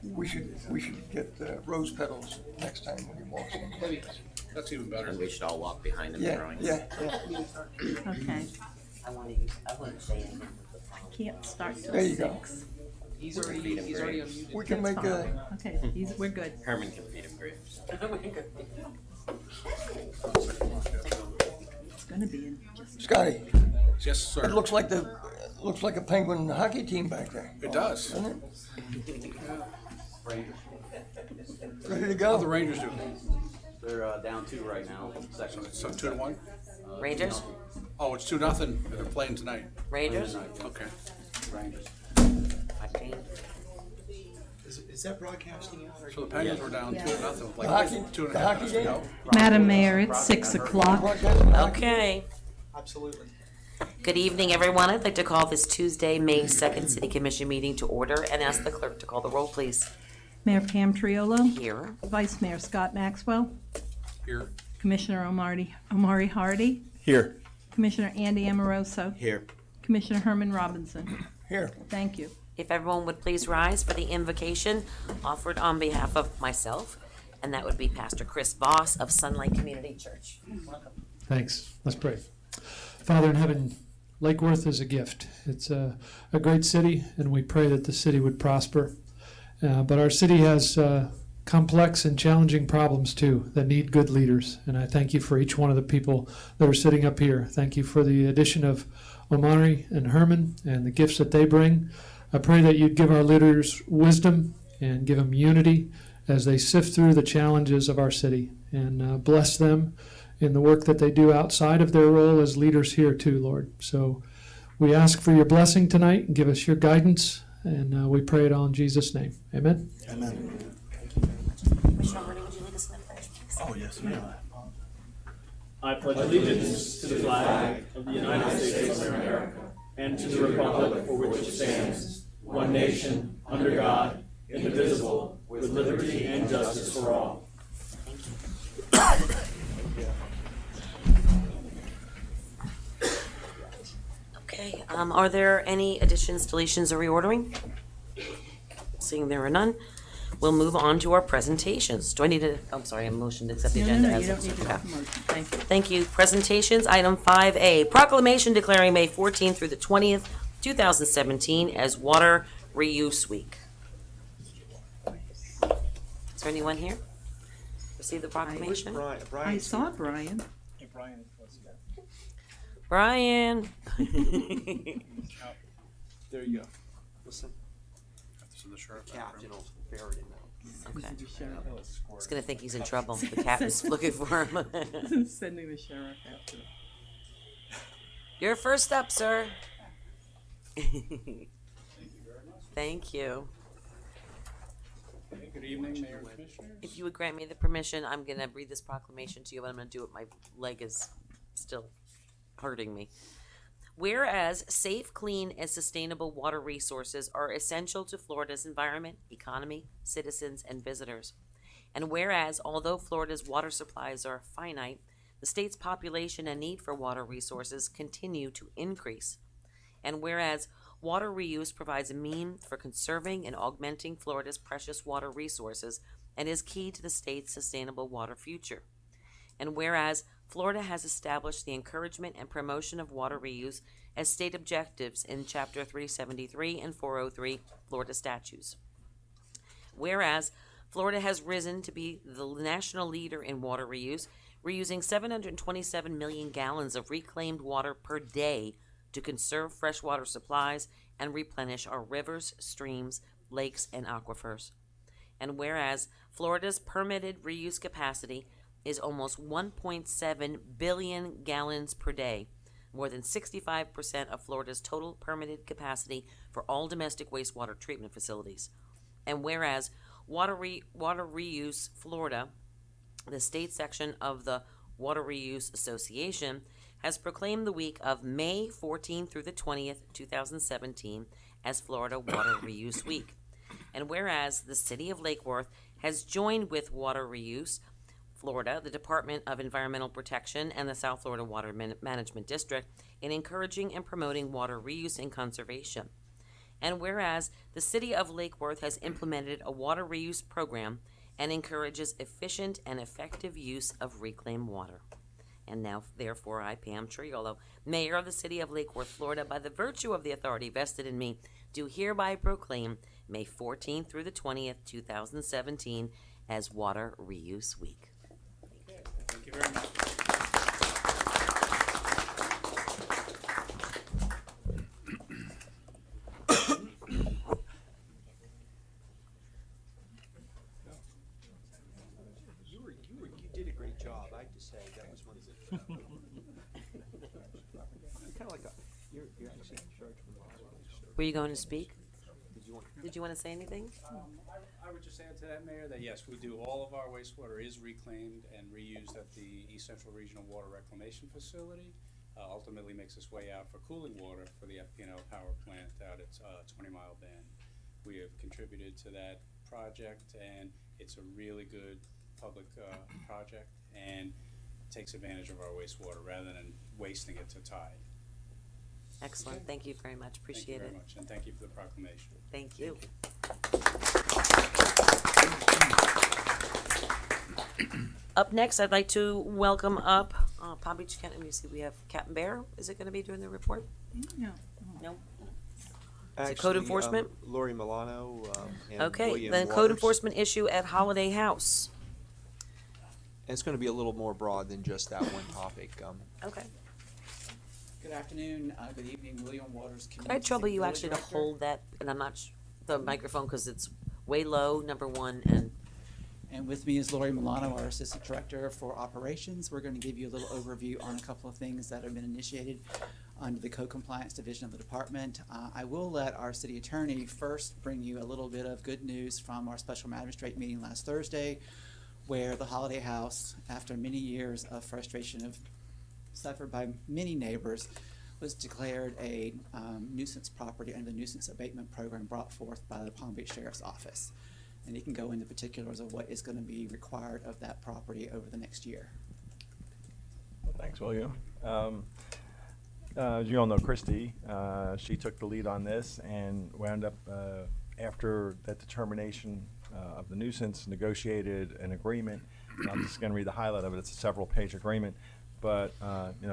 We should get rose petals next time when he walks in. Maybe. That's even better. And we should all walk behind him Yeah, throwing. yeah. Okay, I want to say it. can't start till There you go. 6. He's already unmuted. We can That's make fine. Okay, we're good. Herman can feed him grapes. It's gonna be in just. Scotty, Yes, sir. it looks like a Penguin hockey team back there, It does. doesn't it? Rangers. Ready to How the go? Rangers do? They're down 2 right now. Second. So 2-1? Rangers? Oh, it's 2-0, and they're playing tonight. Rangers? Okay. Rangers. Is that broadcasting out? So the Penguins were down 2-0 with like hockey- 2.5 the hockey minutes to game? go. Madam Mayor, it's 6 o'clock. Okay. Absolutely. Good evening, everyone. I'd like to call this Tuesday, May 2nd City Commission meeting to order and ask the clerk to call the roll, please. Mayor Pam Triolo, Here. Vice Mayor Scott Maxwell, Here. Commissioner Omari Hardy, Here. Commissioner Andy Amoroso, Here. Commissioner Herman Robinson. Here. Thank you. If everyone would please rise for the invocation offered on behalf of myself, and that would be Pastor Kris Voss of Sunlight Community Church. Welcome. Thanks. Let's pray. Father in heaven, Lake Worth is a gift. It's a great city, and we pray that the city would prosper. But our city has complex and challenging problems too that need good leaders. And I thank you for each one of the people that are sitting up here. Thank you for the addition of Omari and Herman and the gifts that they bring. I pray that you'd give our leaders wisdom and give them unity as they sift through the challenges of our city, and bless them in the work that they do outside of their role as leaders here too, Lord. So we ask for your blessing tonight and give us your guidance, and we pray it all in Jesus' name. Amen. Amen. Commissioner Hardy, would you lead us in the pledge, please? Oh, yes, ma'am. I pledge allegiance to the flag of the United States of America and to the republic for which it stands, one nation, under God, indivisible, with liberty and justice for all. Okay, are there any additions, deletions, or reordering? Seeing there are none, we'll move on to our presentations. Do I need a motion to accept the agenda? No, as you don't need to okay. have a motion. Thank you. Thank you. Presentations, item 5A, proclamation declaring May 14th through the 20th, 2017 as Water Reuse Week. Is there anyone here? Receive the proclamation? I saw Brian. Brian. There you go. Listen. This is the sheriff. Captain will ferret him out. Okay. He's gonna think he's in trouble. The captain's looking for him. Sending the sheriff after. You're first up, sir. Thank you. Good evening, Mayor and Commissioners. If you would grant me the permission, I'm gonna read this proclamation to you, but I'm gonna do it. My leg is still hurting me. Whereas safe, clean, and sustainable water resources are essential to Florida's environment, economy, citizens, and visitors. And whereas, although Florida's water supplies are finite, the state's population and need for water resources continue to increase. And whereas water reuse provides a means for conserving and augmenting Florida's precious water resources and is key to the state's sustainable water future. And whereas Florida has established the encouragement and promotion of water reuse as state objectives in Chapter 373 and 403 Florida statutes. Whereas Florida has risen to be the national leader in water reuse, reusing 727 million gallons of reclaimed water per day to conserve freshwater supplies and replenish our rivers, streams, lakes, and aquifers. And whereas Florida's permitted reuse capacity is almost 1.7 billion gallons per day, more than 65% of Florida's total permitted capacity for all domestic wastewater treatment facilities. And whereas Water Reuse Florida, the state section of the Water Reuse Association, has proclaimed the week of May 14th through the 20th, 2017 as Florida Water Reuse Week. And whereas the city of Lake Worth has joined with Water Reuse Florida, the Department of Environmental Protection, and the South Florida Water Management District in encouraging and promoting water reuse and conservation. And whereas the city of Lake Worth has implemented a water reuse program and encourages efficient and effective use of reclaimed water. And now, therefore, I, Pam Triolo, Mayor of the City of Lake Worth, Florida, by the virtue of the authority vested in me, do hereby proclaim May 14th through the 20th, 2017, as Water Reuse Week. Thank you very much. You did a great job, I have to say, that was one of the. Kind of like you're actually in charge from the hospital. Were you going to speak? Did you want to say anything? I would just add to that, Mayor, that yes, we do, all of our wastewater is reclaimed and reused at the East Central Regional Water Reclamation Facility. Ultimately makes its way out for cooling water for the FPNL power plant out at 20 Mile Bend. We have contributed to that project, and it's a really good public project, and takes advantage of our wastewater rather than wasting it to tide. Excellent. Thank you very much. Appreciate Thank you it. very much, and thank you for the proclamation. Thank you. Up next, I'd like to welcome up Palm Beach County. Let me see. We have Captain Bear. Is it going to be doing the report? No. No. Actually, code enforcement? Lori Milano, and Okay. William Then code Waters. enforcement issue at Holiday House. And it's gonna be a little more broad than just that one topic. Okay. Good afternoon, good evening, William Waters. Could I trouble you actually to hold that, and I'm not the microphone because it's way low. Number one, And with me is Lori Milano, our Assistant Director for Operations. We're going to give you a little overview on a couple of things that have been initiated under the Code Compliance Division of the Department. I will let our City Attorney first bring you a little bit of good news from our Special Magistrate meeting last Thursday, where the Holiday House, after many years of frustration suffered by many neighbors, was declared a nuisance property under the nuisance abatement program brought forth by the Palm Beach Sheriff's Office. And he can go into particulars of what is going to be required of that property over the next year. Thanks, William. As you all know, Christy, she took the lead on this and wound up, after that determination of the nuisance, negotiated an agreement. I'm just going to read the highlight of it. It's a several-page agreement. But,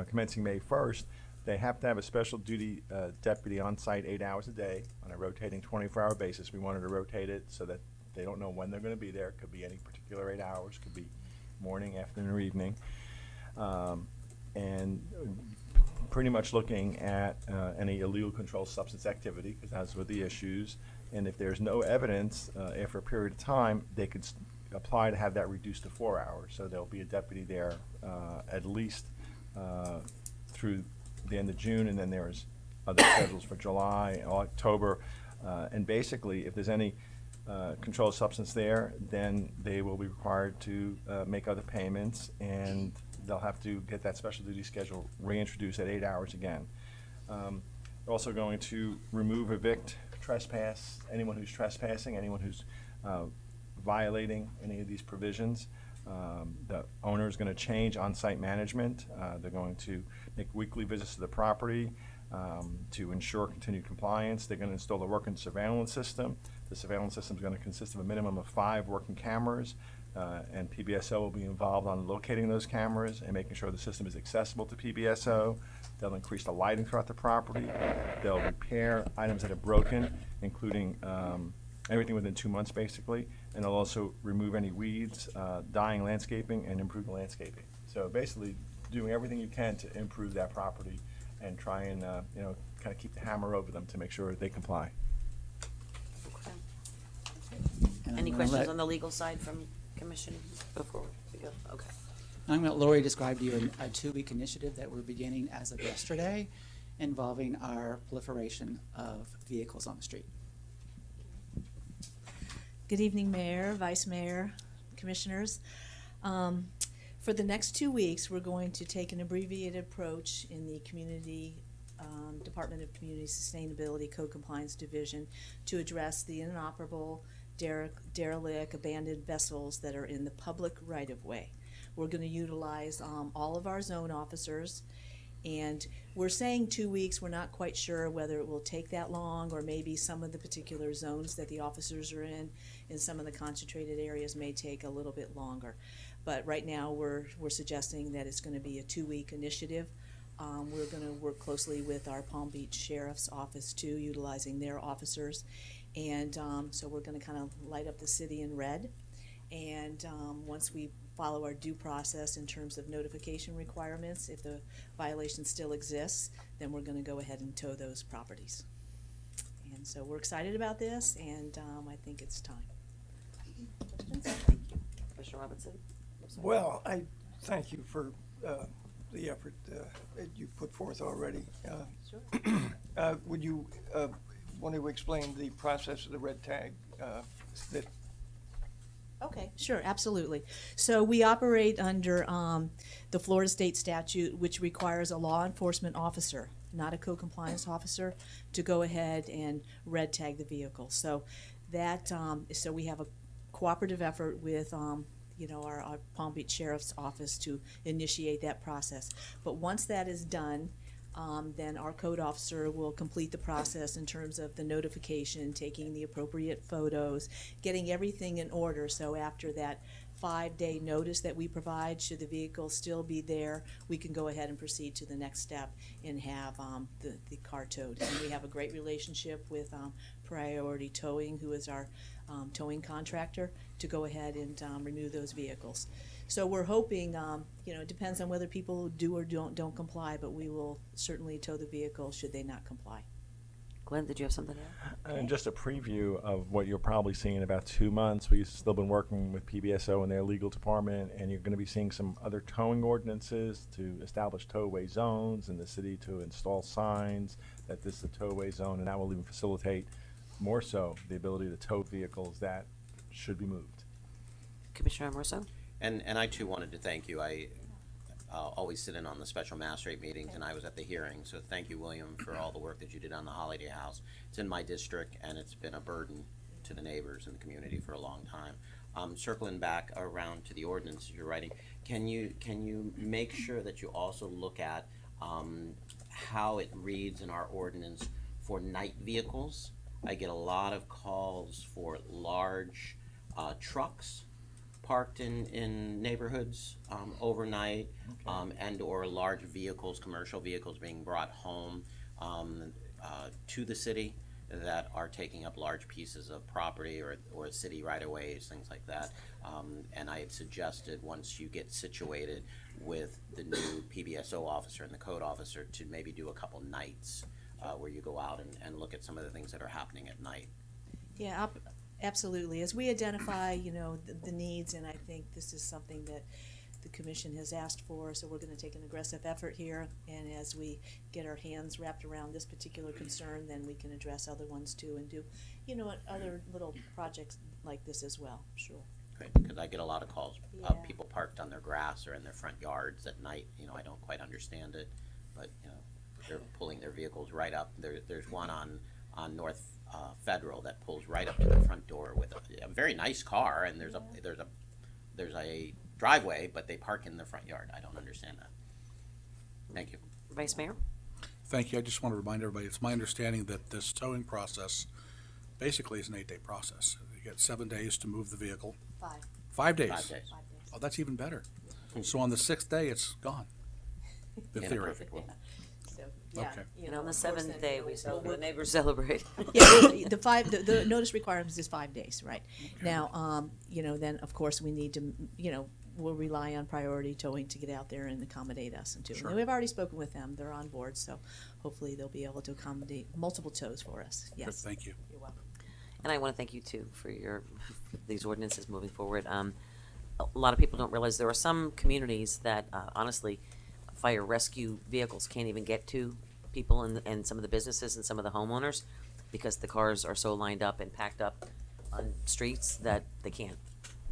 commencing May 1st, they have to have a special duty deputy on site 8 hours a day on a rotating 24-hour basis. We wanted to rotate it so that they don't know when they're going to be there. Could be any particular 8 hours. Could be morning, afternoon, or evening. And pretty much looking at any illegal controlled substance activity, because that's what the issues. And if there's no evidence after a period of time, they could apply to have that reduced to 4 hours. So there'll be a deputy there at least through the end of June, and then there's other schedules for July, October. And basically, if there's any controlled substance there, then they will be required to make other payments, and they'll have to get that special duty schedule reintroduced at 8 hours again. They're also going to remove, evict, trespass, anyone who's trespassing, anyone who's violating any of these provisions. The owner is going to change on-site management. They're going to make weekly visits to the property to ensure continued compliance. They're going to install a working surveillance system. The surveillance system is going to consist of a minimum of 5 working cameras, and PBSO will be involved on locating those cameras and making sure the system is accessible to PBSO. They'll increase the lighting throughout the property. They'll repair items that are broken, including everything within 2 months, basically. And they'll also remove any weeds, dyeing landscaping, and improve the landscaping. So basically, doing everything you can to improve that property and try and kind of keep the hammer over them to make sure they comply. And any I'm gonna questions let- on the legal side from Commission before we go? Okay. I'm going to let Lori describe to you a 2-week initiative that we're beginning as of yesterday involving our proliferation of vehicles on the street. Good evening, Mayor, Vice Mayor, Commissioners. For the next 2 weeks, we're going to take an abbreviated approach in the Community Department of Community Sustainability Code Compliance Division to address the inoperable, derelict, abandoned vessels that are in the public right-of-way. We're going to utilize all of our zone officers And we're saying 2 weeks, we're not quite sure whether it will take that long, or maybe some of the particular zones that the officers are in some of the concentrated areas may take a little bit longer. But right now, we're suggesting that it's gonna be a 2-week initiative. We're gonna work closely with our Palm Beach Sheriff's Office too, utilizing their officers. And so we're gonna kind of light up the city in red. And once we follow our due process in terms of notification requirements, if the violation still exists, then we're gonna go ahead and tow those properties. And so we're excited about this, and I think it's time. Questions? Thank you. Commissioner Robinson? I'm sorry. Well, I thank you for the effort that you put forth already. Sure. Would you want to explain the process of the red tag? That Okay, sure, absolutely. So we operate under the Florida State statute, which requires a law enforcement officer, not a co-compliance officer, to go ahead and red tag the vehicle. So that, so we have a cooperative effort with our Palm Beach Sheriff's Office to initiate that process. But once that is done, then our code officer will complete the process in terms of the notification, taking the appropriate photos, getting everything in order. So after that 5-day notice that we provide, should the vehicle still be there, we can go ahead and proceed to the next step and have the car towed. And we have a great relationship with Priority Towing, who is our towing contractor, to go ahead and remove those vehicles. So we're hoping, it depends on whether people do or don't comply, but we will certainly tow the vehicle should they not comply. Glenn, did you have something to add? And just a preview of what you'll probably see in about 2 months. We've still been working with PBSO and their legal department, and you're going to be seeing some other towing ordinances to establish towaway zones in the city, to install signs that this is a towaway zone, and that will even facilitate more so the ability to tow vehicles that should be moved. Commissioner Amoruso? And I too wanted to thank you. I always sit in on the special magistrate meetings, and I was at the hearing. So thank you, William, for all the work that you did on the Holiday House. It's in my district, and it's been a burden to the neighbors and the community for a long time. Circling back around to the ordinance you're writing, can you make sure that you also look at how it reads in our ordinance for night vehicles? I get a lot of calls for large trucks parked in neighborhoods overnight, and or large vehicles, commercial vehicles being brought home to the city that are taking up large pieces of property or city right-of-ways, things like that. And I had suggested, once you get situated with the new PBSO officer and the code officer, to maybe do a couple nights where you go out and look at some of the things that are happening at night. Yeah, absolutely. As we identify, the needs, and I think this is something that the commission has asked for, so we're going to take an aggressive effort here. And as we get our hands wrapped around this particular concern, then we can address other ones too, and do, other little projects like this as well. Sure. Great, because I get a lot of calls. Yeah. People parked on their grass or in their front yards at night. I don't quite understand it, but they're pulling their vehicles right up. There's one on North Federal that pulls right up to the front door with a very nice car, and there's a driveway, but they park in the front yard. I don't understand that. Thank you. Vice Mayor? Thank you. I just want to remind everybody, it's my understanding that this towing process basically is an 8-day process. You get 7 days to move the vehicle. 5. 5 days? 5 days. Oh, that's even better. So on the 6th day, it's gone. In In a theory. perfect world. So, yeah. Okay. And on the of course, 7th then day, we'll- we saw we'll- the neighbors celebrate. Yeah, the notice requirements is 5 days, right? Now, then of course we need to, we'll rely on Priority Towing to get out there and accommodate us and Sure. And we've already spoken with them, they're on board, so hopefully they'll be able to accommodate multiple tows for us, Good, yes. thank you. You're welcome. And I want to thank you too for these ordinances moving forward. A lot of people don't realize there are some communities that honestly, fire rescue vehicles can't even get to people and some of the businesses and some of the homeowners because the cars are so lined up and packed up on streets that they can't,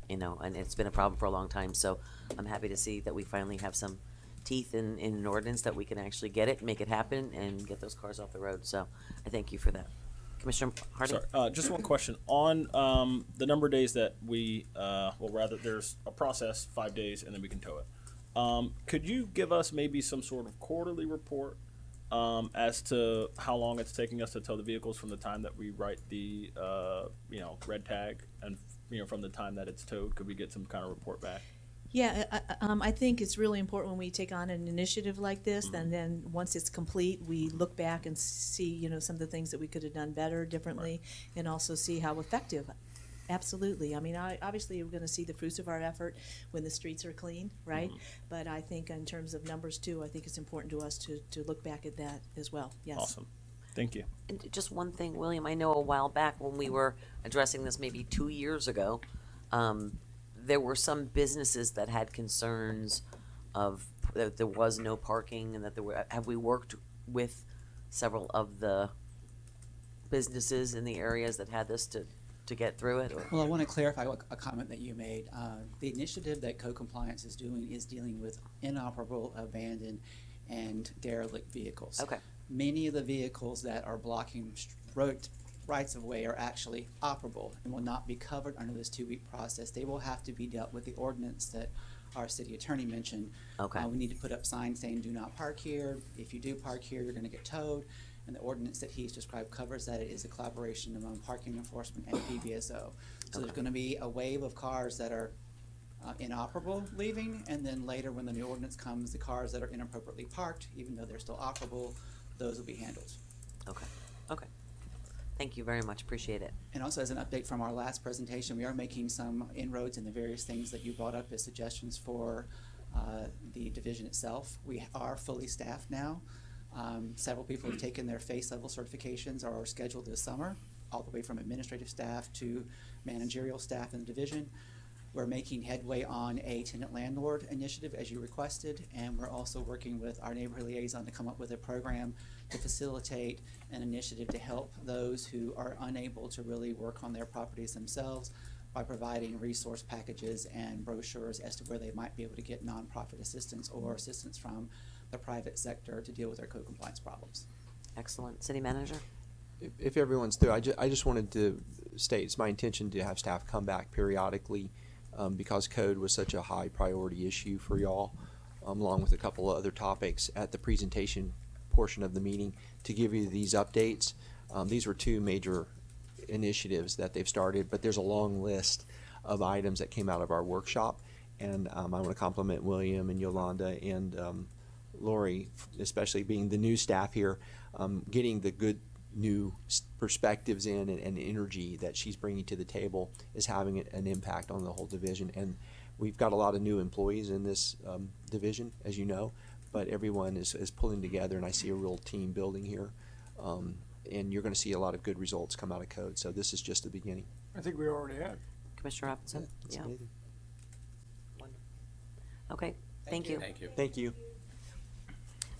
and it's been a problem for a long time. So I'm happy to see that we finally have some teeth in an ordinance that we can actually get it, make it happen, and get those cars off the road. So I thank you for that. Commissioner Hardy? Sorry, just one question. On the number of days that there's a process, 5 days, and then we can tow it. Could you give us maybe some sort of quarterly report as to how long it's taking us to tow the vehicles from the time that we write the red tag and from the time that it's towed? Could we get some kind of report back? Yeah, I think it's really important when we take on an initiative like this, and then once it's complete, we look back and see, some of the things that we could have done better, differently, and also see how effective. Absolutely. I mean, obviously, we're going to see the fruits of our effort when the streets are clean, right? But I think in terms of numbers too, I think it's important to us to look back at that as well. Yes. Awesome. Thank you. And just one thing, William, I know a while back when we were addressing this maybe 2 years ago, there were some businesses that had concerns of that there was no parking and that there were. Have we worked with several of the businesses in the areas that had this to get through it? Or? Well, I want to clarify a comment that you made. The initiative that Co-Compliance is doing is dealing with inoperable, abandoned, and derelict vehicles. Okay. Many of the vehicles that are blocking rights of way are actually operable and will not be covered under this 2-week process. They will have to be dealt with the ordinance that our city attorney mentioned. Okay. We need to put up signs saying, do not park here. If you do park here, you're going to get towed. And the ordinance that he's described covers that. It is a collaboration among parking enforcement and PBSO. So there's going to be a wave of cars that are inoperable leaving, and then later when the new ordinance comes, the cars that are inappropriately parked, even though they're still operable, those will be handled. Okay. Okay. Thank you very much. Appreciate it. And also, as an update from our last presentation, we are making some inroads in the various things that you brought up as suggestions for the division itself. We are fully staffed now. Several people have taken their face level certifications or are scheduled this summer, all the way from administrative staff to managerial staff in the division. We're making headway on a tenant landlord initiative as you requested, and we're also working with our neighborhood liaison to come up with a program to facilitate an initiative to help those who are unable to really work on their properties themselves by providing resource packages and brochures as to where they might be able to get nonprofit assistance or assistance from the private sector to deal with their co-compliance problems. Excellent. City manager? If everyone's through, I just wanted to state it's my intention to have staff come back periodically because code was such a high priority issue for y'all, along with a couple of other topics at the presentation portion of the meeting to give you these updates. These were 2 major initiatives that they've started, but there's a long list of items that came out of our workshop, and I want to compliment William and Yolanda and Lori, especially being the new staff here, getting the good new perspectives in and energy that she's bringing to the table is having an impact on the whole division. And we've got a lot of new employees in this division, as you know, but everyone is pulling together, and I see a real team building here. And you're going to see a lot of good results come out of code. So this is just the beginning. I think we already had. Commissioner Robinson? It's Yeah. amazing. Okay. Thank you. Thank you. Thank you.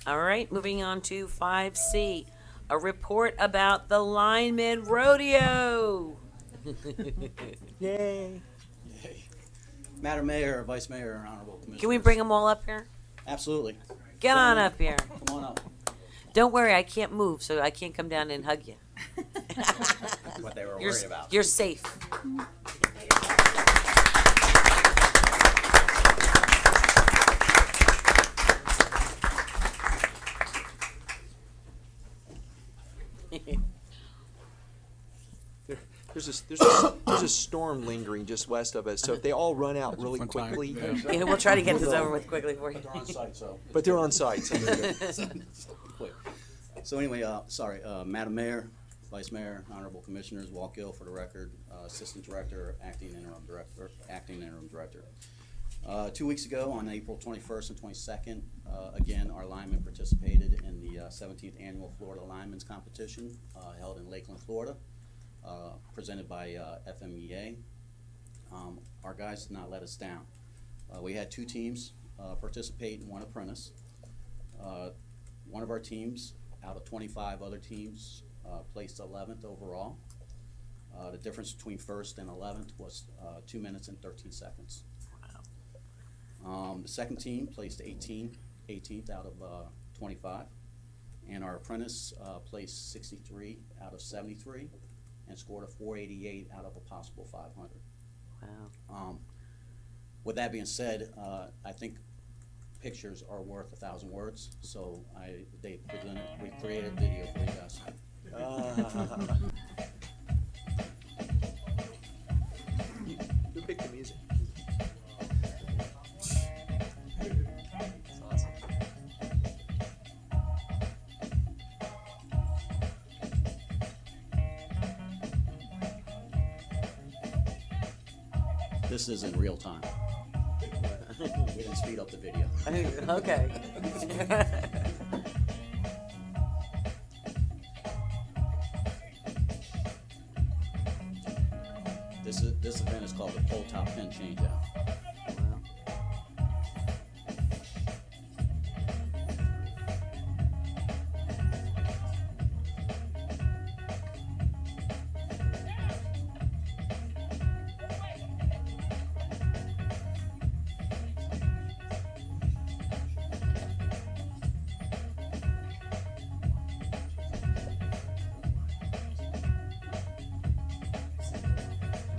All right, moving on to 5C, a report about the Lineman Rodeo. Yay. Madam Mayor, Vice Mayor, Honorable Commissioners. Can we bring them all up here? Absolutely. Get on up here. Come on up. Don't worry, I can't move, so I can't come down and hug you. What they were You're, worried about. you're safe. There's a storm lingering just west of us, so if they all run out really fun time. quickly. Yeah, we'll try to get this over with quickly for you. They're on site, so. But they're on site, so they're good. Quick. So anyway, Madam Mayor, Vice Mayor, Honorable Commissioners, Walt Gill for the record, Assistant Director, Acting Interim Director. 2 weeks ago, on April 21st and 22nd, again, our linemen participated in the 17th Annual Florida Linemen's Competition held in Lakeland, Florida, presented by FMEA. Our guys did not let us down. We had 2 teams participate and 1 apprentice. One of our teams, out of 25 other teams, placed 11th overall. The difference between first and 11th was 2 minutes and 13 seconds. The second team placed 18th out of 25, and our apprentice placed 63 out of 73 and scored a 488 out of a possible 500. Wow. With that being said, I think pictures are worth 1,000 words, so we created a video for you guys. Who picked the music? This is in real time. We didn't speed up the video. Okay. This event is called the Pull Top Pin Changeout.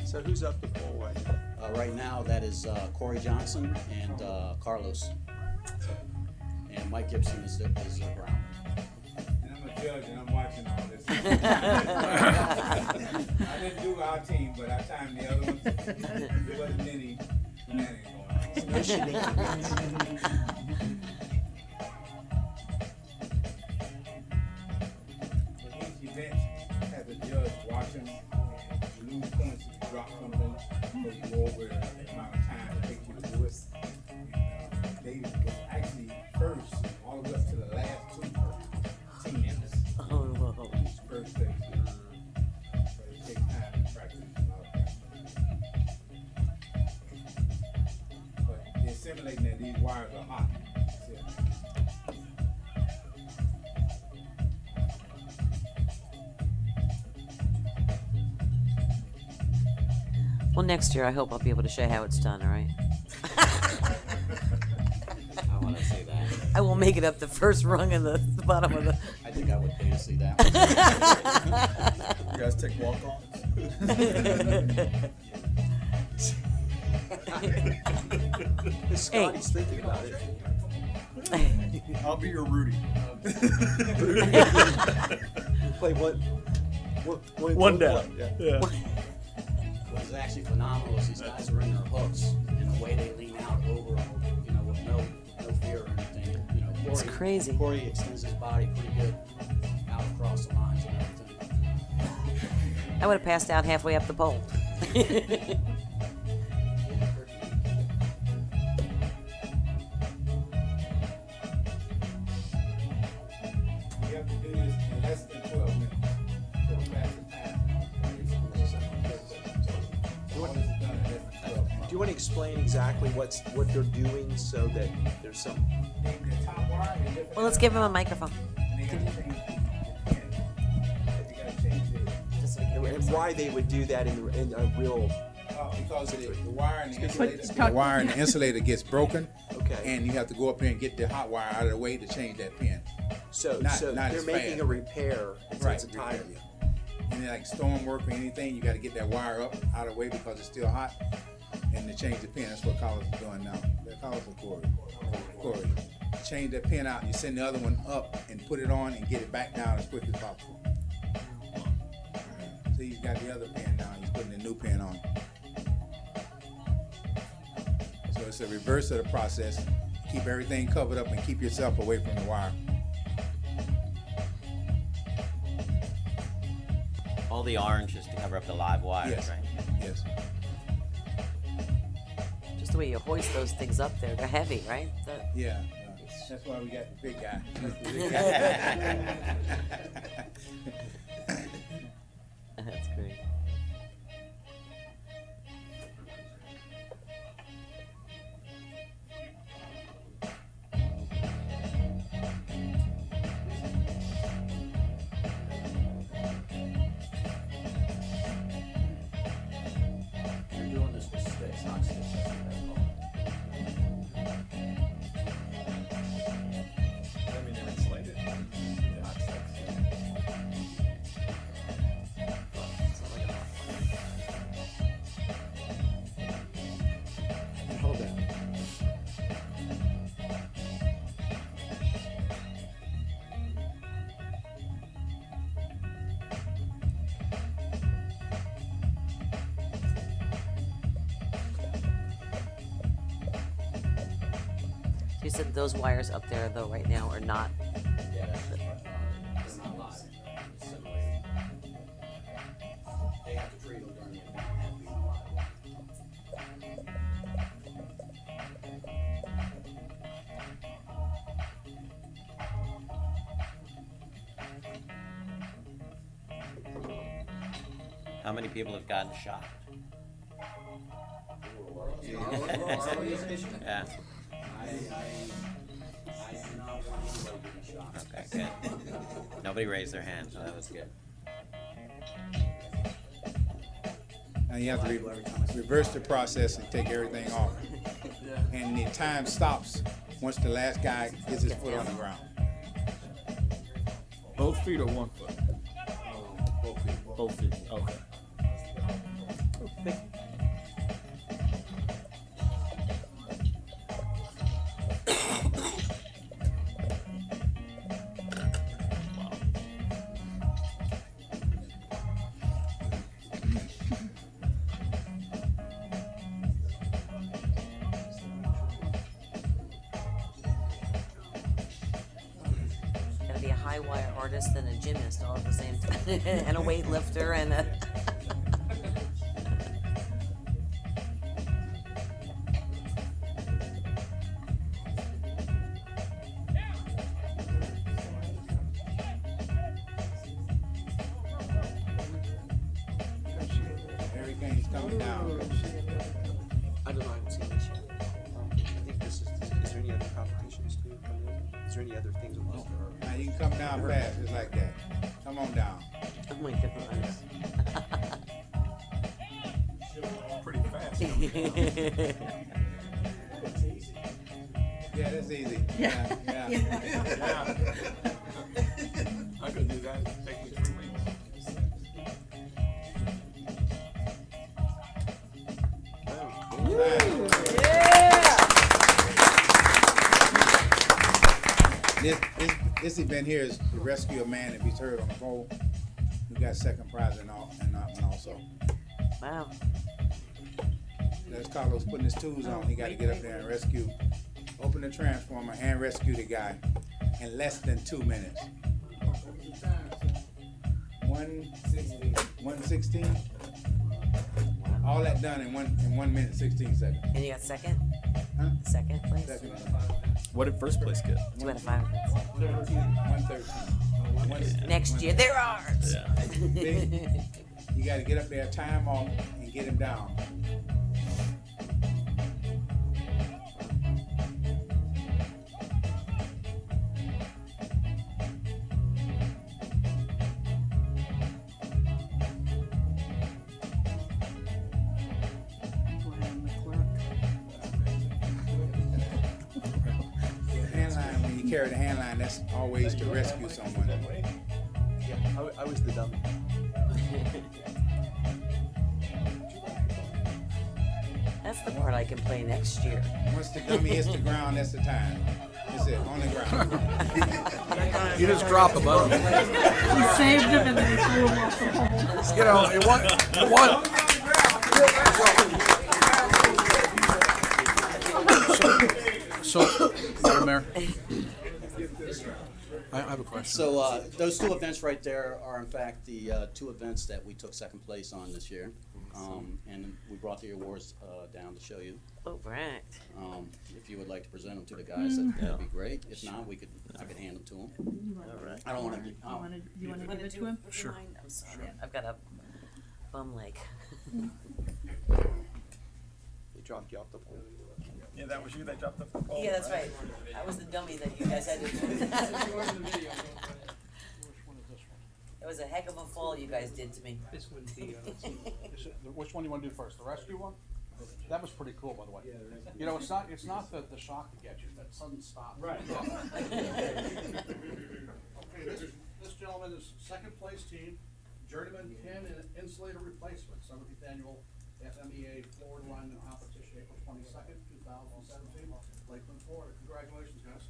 So who's up the pole right now? Right now, that is Corey Johnson and Carlos. And Mike Gibson is Brown. And I'm a judge and I'm watching all this. I didn't do our team, but I timed the other ones. There wasn't any shenanigans going on. No shenanigans. But each event has a judge watching. You lose points if you drop something, or you go over the amount of time it takes you to do it. And they was actually first all the way up to the last two teams. Oh, whoa. Each first stage. But it takes time to practice. A lot of practice. But they're simulating that these wires are hot. See? Well, next year I hope I'll be able to show you how it's done, all right? I want to see that. I will make it up the first rung and the bottom of the. I think I would pay to see that. You guys take walk-ons? Scotty's thinking about it. I'll be your Rudy. Play one down. Yeah. What is actually phenomenal is these guys are in their hooks and the way they lean out over, with no fear or anything. It's crazy. Corey extends his body pretty good out across the lines and everything. I would have passed out halfway up the pole. You have to do this in less than 12 minutes. So the fastest time. All this is done in less than 12 minutes. Do you want to explain exactly what they're doing so that there's some? The top wire is different. Well, let's give him a microphone. And they gotta change the pin. They gotta change it. Just so we can hear And why they would do that in a real? Because the wire and the But insulator, gets broken. Okay. And you have to go up here and get the hot wire out of the way to change that pin. So Not they're as making fast. a repair. It's a tire. And then like storm work or anything, you gotta get that wire up out of the way because it's still hot. And to change the pin, that's what Carlos is doing now. Carlos or Corey. Change that pin out, and you send the other one up and put it on and get it back down as quick as possible. So he's got the other pin down, he's putting the new pin on. So it's a reverse of the process. Keep everything covered up and keep yourself away from the wire. All the orange is to cover up the live wires, Yes. right? Yes. Just the way you hoist those things up there. They're heavy, right? Yeah. That's why we got the big guy. That's great. You're doing this with sticks, hot sticks. That's what that's called. I mean, they're insulated. Hot sticks. Hold on. said that those wires up there though right now are not. Yeah, that's not live. It's simulated. They have to treat them during the event and be live. How many people have gotten shocked? Yeah. Okay, good. Nobody raised their hand, so that was good. Now you have to reverse the process and take everything off. And the time stops once the last guy gets his foot on the ground. Both feet or 1 foot? Both feet. Both feet, okay. Gotta be a high wire artist and a gymnast all at the same time, and a weightlifter and a. Everything's coming down. I don't know, I haven't seen this yet. I think this is there any other complications too coming in? Is there any other things with this? Now you can come down fast, just like that. Come on down. Oh my goodness. Pretty fast. Yeah, that's easy. Yeah. I could do that, it'd take me 3 weeks. This event here is to rescue a man if he's hurt on the pole. We got second prize and also. Wow. That's Carlos putting his tools on. He got to get up there and rescue, open the transformer and rescue the guy in less than 2 minutes. 1:16. All that done in 1 minute 16 seconds. And you got second? Huh? Second place? Second. What did first place get? 2 out of 5. 113. Next year, they're ours. You got to get up there, tie him off, and get him down. When you carry the hand line, that's always to rescue someone. Yeah, I was the dummy. That's the part I can play next year. Once the dummy hits the ground, that's the time. That's it, on the ground. You just drop him, bud. He saved him and then he threw him off the pole. You know, you want. So, Madam Mayor, I have a question. So those two events right there are in fact the two events that we took second place on this year. And we brought the awards down to show you. Oh, right. If you would like to present them to the guys, that'd be great. If not, I could hand them to them. All right. I don't want to. You want to give it to him? Sure. I'm sorry. I've got a bum leg. They dropped you off the pole. Yeah, that was you that dropped the pole. Yeah, that's right. I was the dummy that you guys had to do. It was a heck of a fall you guys did to me. This one, which one do you want to do first? The rescue one? That was pretty cool, by the way. You know, it's not the shock that gets you, that sudden stop. Right. Okay, this gentleman is second place team, journeyman pin and insulator replacement, 17th annual FMEA floor alignment competition, April 22nd, 2017, Lakeland, Florida. Congratulations, guys.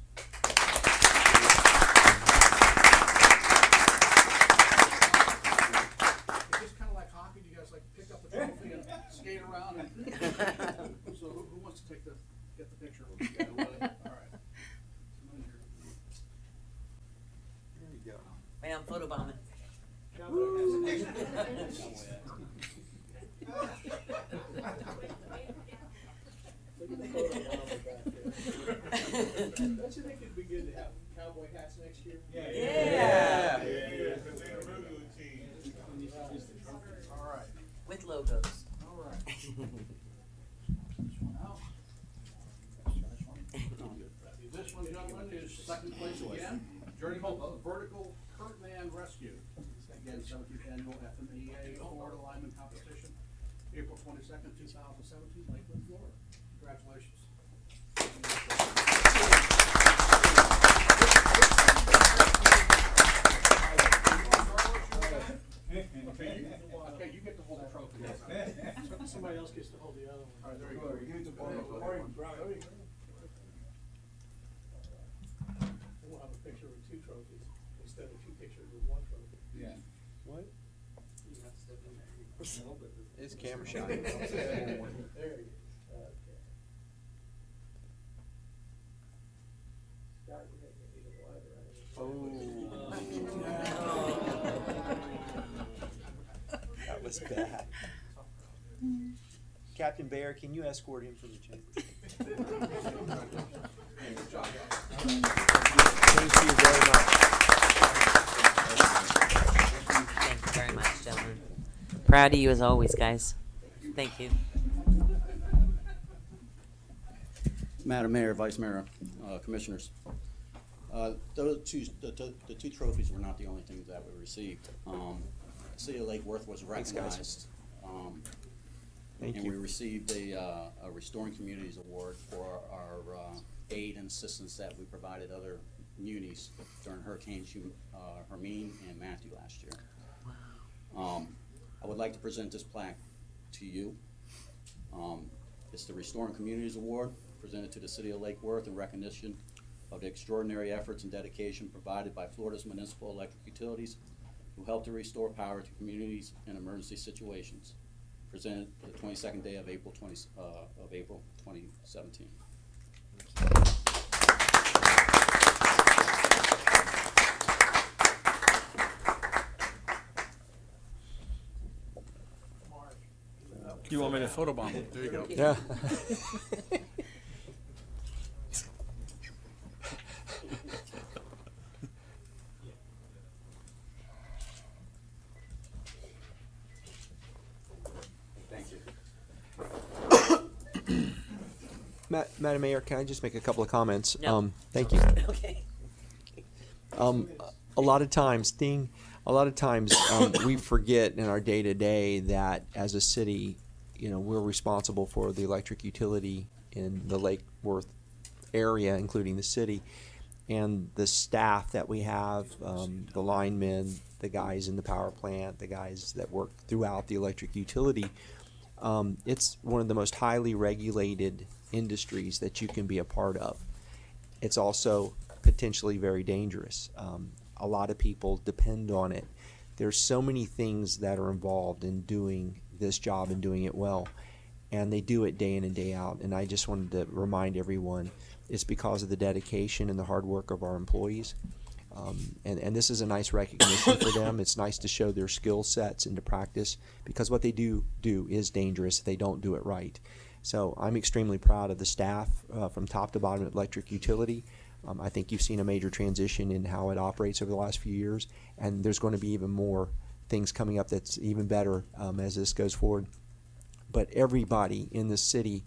It's just kind of like hockey. Do you guys like pick up the trophy and skate around? So who wants to get the picture? All right. Don't you think it'd be good to have cowboy hats next year? Yeah. All right. With logos. All right. This one out. This one, gentlemen, is second place again. Journeyman Vertical Curtman Rescue. Again, 17th Annual FMEA Florida Lineman Competition, April 22nd, 2017, Lakeland, Florida. Congratulations. Okay, you get to hold the trophy. Somebody else gets to hold the other one. All right, there you go. We'll have a picture with two trophies instead of two pictures with one trophy. Yeah. What? You have to step in there. It's camera shot. There you go. Okay. Scott, we're gonna get the water That was bad. Captain Bear, can you escort him from the chamber? Thank you very much. Thank you very much, gentlemen. Proud of you as always, guys. Thank you. Madam Mayor, Vice Mayor, Commissioners. The two trophies were not the only things that we received. City of Lake Worth was Thanks, guys. recognized. Thank and you. we received a Restoring Communities Award for our aid and assistance that we provided other munis during Hurricanes Hermine and Matthew last year. I would like to present this plaque to you. It's the Restoring Communities Award presented to the City of Lake Worth in recognition of the extraordinary efforts and dedication provided by Florida's municipal electric utilities who help to restore power to communities in emergency situations. Presented the 22nd day of April 2017. You want me to photobomb it? There you go. Yeah. Thank you. Madam Mayor, can I just make a couple of comments? No. Thank you. Okay. A lot of times, we forget in our day-to-day that as a city, we're responsible for the electric utility in the Lake Worth area, including the city, and the staff that we have, the linemen, the guys in the power plant, the guys that work throughout the electric utility. It's one of the most highly regulated industries that you can be a part of. It's also potentially very dangerous. A lot of people depend on it. There's so many things that are involved in doing this job and doing it well, and they do it day in and day out. And I just wanted to remind everyone, it's because of the dedication and the hard work of our employees. And this is a nice recognition for them. It's nice to show their skill sets into practice, because what they do is dangerous if they don't do it right. So I'm extremely proud of the staff from top to bottom at Electric Utility. I think you've seen a major transition in how it operates over the last few years, and there's going to be even more things coming up that's even better as this goes forward. But everybody in the city,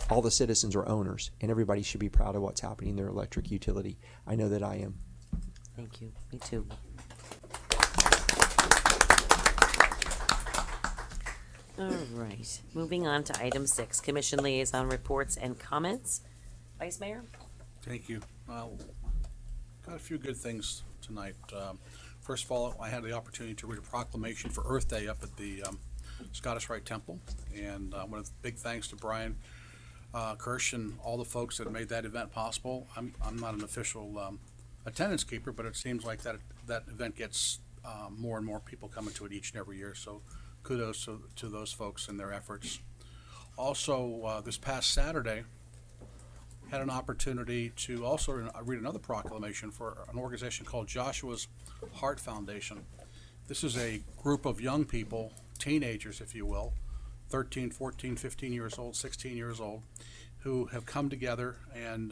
all the citizens are owners, and everybody should be proud of what's happening in their electric utility. I know that I am. Thank you. Me too. All right. Moving on to item 6, Commission Liaison Reports and Comments. Vice Mayor? Thank you. Got a few good things tonight. First of all, I had the opportunity to read a proclamation for Earth Day up at the Scottish Rite Temple, and I want to big thanks to Brian Kirsch and all the folks that made that event possible. I'm not an official attendance keeper, but it seems like that event gets more and more people coming to it each and every year. So kudos to those folks and their efforts. Also, this past Saturday, had an opportunity to also read another proclamation for an organization called Joshua's Heart Foundation. This is a group of young people, teenagers if you will, 13, 14, 15 years old, 16 years old, who have come together and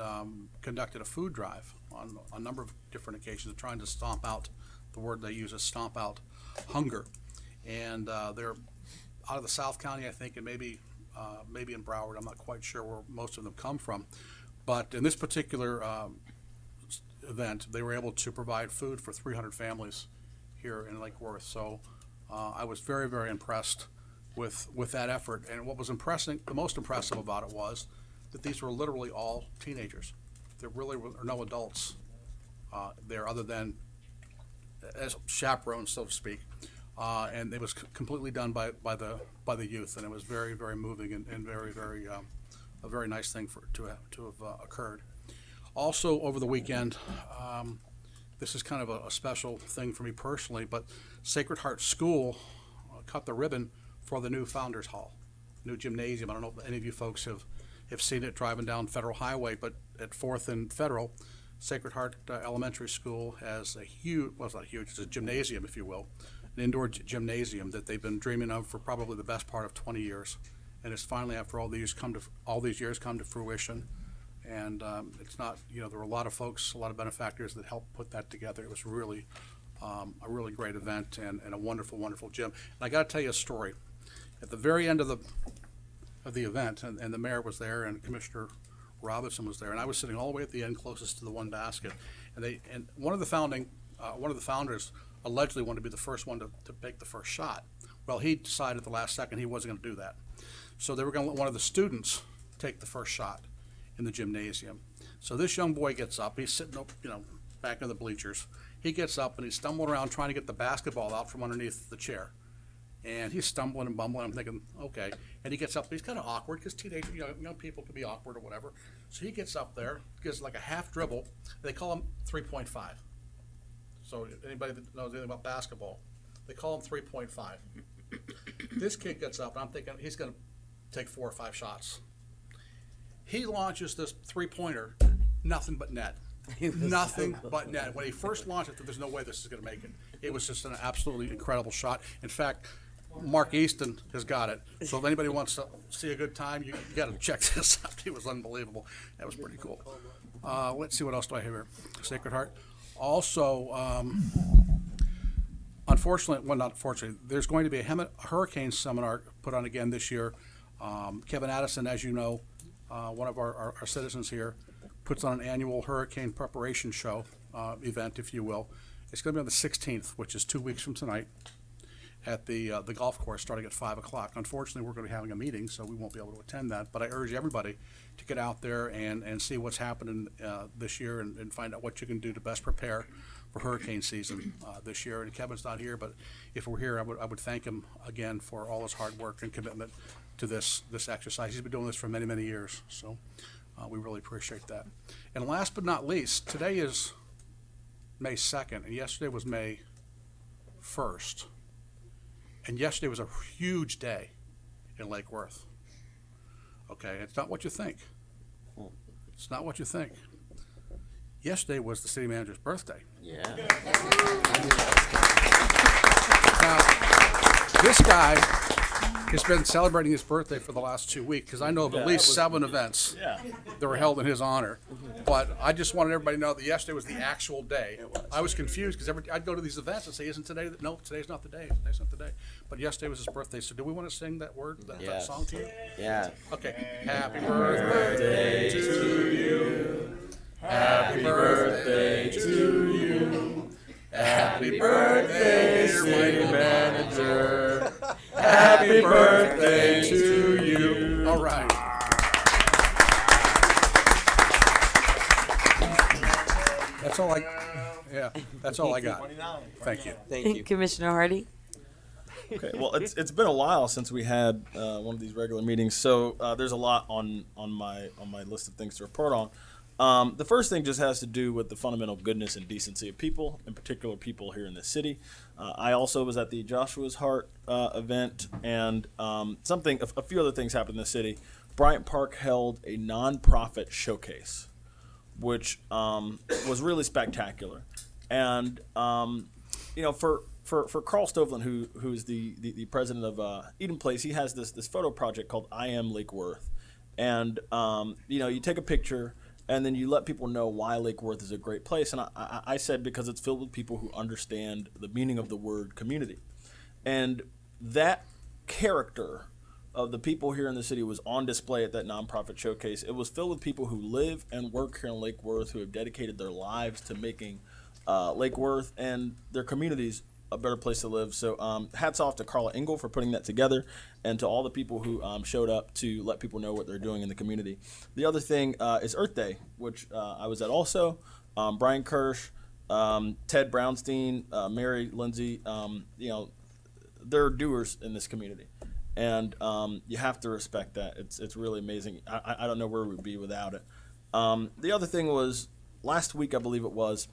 conducted a food drive on a number of different occasions, trying to stomp out, the word they use is stomp out hunger. And they're out of the South County, I think, and maybe in Broward. I'm not quite sure where most of them come from. But in this particular event, they were able to provide food for 300 families here in Lake Worth. So I was very, very impressed with that effort. And what was the most impressive about it was that these were literally all teenagers. There really were no adults there other than as chaperones, so to speak. And it was completely done by the youth, and it was very, very moving and very, very a very nice thing to have occurred. Also over the weekend, this is kind of a special thing for me personally, but Sacred Heart School cut the ribbon for the new Founders Hall, new gymnasium. I don't know if any of you folks have seen it driving down Federal Highway, but at 4th and Federal, Sacred Heart Elementary School has a huge, well, it's not huge, it's a gymnasium, if you will, an indoor gymnasium that they've been dreaming of for probably the best part of 20 years. And it's finally, after all these years, come to fruition. And it's not, there were a lot of folks, a lot of benefactors that helped put that together. It was really a really great event and a wonderful, wonderful gym. And I got to tell you a story. At the very end of the event, and the mayor was there, and Commissioner Robinson was there, and I was sitting all the way at the end, closest to the one basket. And one of the founders allegedly wanted to be the first one to make the first shot. Well, he decided at the last second he wasn't going to do that. So they were going to let one of the students take the first shot in the gymnasium. So this young boy gets up. He's sitting up, back in the bleachers. He gets up and he's stumbling around trying to get the basketball out from underneath the chair. And he's stumbling and bumbling. I'm thinking, okay. And he gets up. He's kind of awkward because teenagers, young people can be awkward or whatever. So he gets up there, gives like a half dribble. They call him 3.5. So anybody that knows anything about basketball, they call him 3.5. This kid gets up, and I'm thinking he's going to take 4 or 5 shots. He launches this three-pointer, nothing but net. Nothing but net. When he first launched it, there's no way this is going to make it. It was just an absolutely incredible shot. In fact, Mark Easton has got it. So if anybody wants to see a good time, you got to check this out. It was unbelievable. That was pretty cool. Let's see, what else do I have here? Sacred Heart. Also, unfortunately, well, not unfortunately, there's going to be a hurricane seminar put on again this year. Kevin Addison, as you know, one of our citizens here, puts on an annual hurricane preparation show event, if you will. It's going to be on the 16th, which is 2 weeks from tonight, at the golf course, starting at 5 o'clock. Unfortunately, we're going to be having a meeting, so we won't be able to attend that. But I urge everybody to get out there and see what's happening this year and find out what you can do to best prepare for hurricane season this year. And Kevin's not here, but if we're here, I would thank him again for all his hard work and commitment to this exercise. He's been doing this for many, many years, so we really appreciate that. And last but not least, today is May 2nd, and yesterday was May 1st. And yesterday was a huge day in Lake Worth. Okay, it's not what you think. It's not what you think. Yesterday was the city manager's birthday. Yeah. Now, this guy has been celebrating his birthday for the last 2 weeks, because I know of at least 7 events that were held in his honor. But I just wanted everybody to know that yesterday was the actual day. I was confused because I'd go to these events and say, "Isn't today?" No, today's not the day. Today's not the day. But yesterday was his birthday. So do we want to sing that that song to you? Yeah. Okay. Happy birthday to you. Happy birthday to you. Happy birthday, city manager. Happy birthday to you. All right. That's all that's all I got. Thank you. Thank you. Commissioner Hardy? Okay, well, it's been a while since we had one of these regular meetings, so there's a lot on my list of things to report on. The first thing just has to do with the fundamental goodness and decency of people, in particular people here in the city. I also was at the Joshua's Heart event, and a few other things happened in the city. Bryant Park held a nonprofit showcase, which was really spectacular. And for Carl Stovlin, who's the president of Eden Place, he has this photo project called I Am Lake Worth. And you take a picture, and then you let people know why Lake Worth is a great place. And I said because it's filled with people who understand the meaning of the word community. And that character of the people here in the city was on display at that nonprofit showcase. It was filled with people who live and work here in Lake Worth, who have dedicated their lives to making Lake Worth and their communities a better place to live. So hats off to Carla Engel for putting that together, and to all the people who showed up to let people know what they're doing in the community. The other thing is Earth Day, which I was at also. Brian Kirsch, Ted Brownstein, Mary Lindsay, they're doers in this community. And you have to respect that. It's really amazing. I don't know where we'd be without it. The other thing was, last week I believe it was,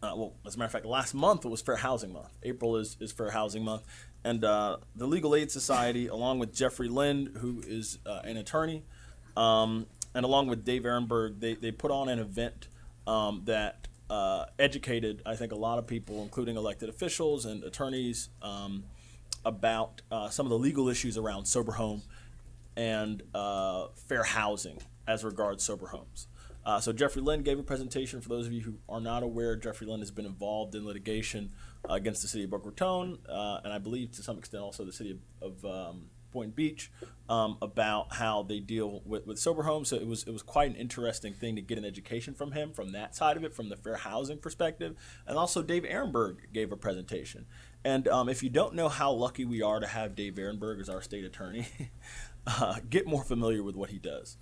as a matter of fact, last month it was Fair Housing Month. April is Fair Housing Month. And the Legal Aid Society, along with Jeffrey Lind, who is an attorney, and along with Dave Ehrenberg, they put on an event that educated, I think, a lot of people, including elected officials and attorneys, about some of the legal issues around sober home and fair housing as regards sober homes. So Jeffrey Lind gave a presentation. For those of you who are not aware, Jeffrey Lind has been involved in litigation against the city of Boca Raton, and I believe to some extent also the city of Point Beach, about how they deal with sober homes. So it was quite an interesting thing to get an education from him, from that side of it, from the fair housing perspective. And also Dave Ehrenberg gave a presentation. And if you don't know how lucky we are to have Dave Ehrenberg as our state attorney, get more familiar with what he does.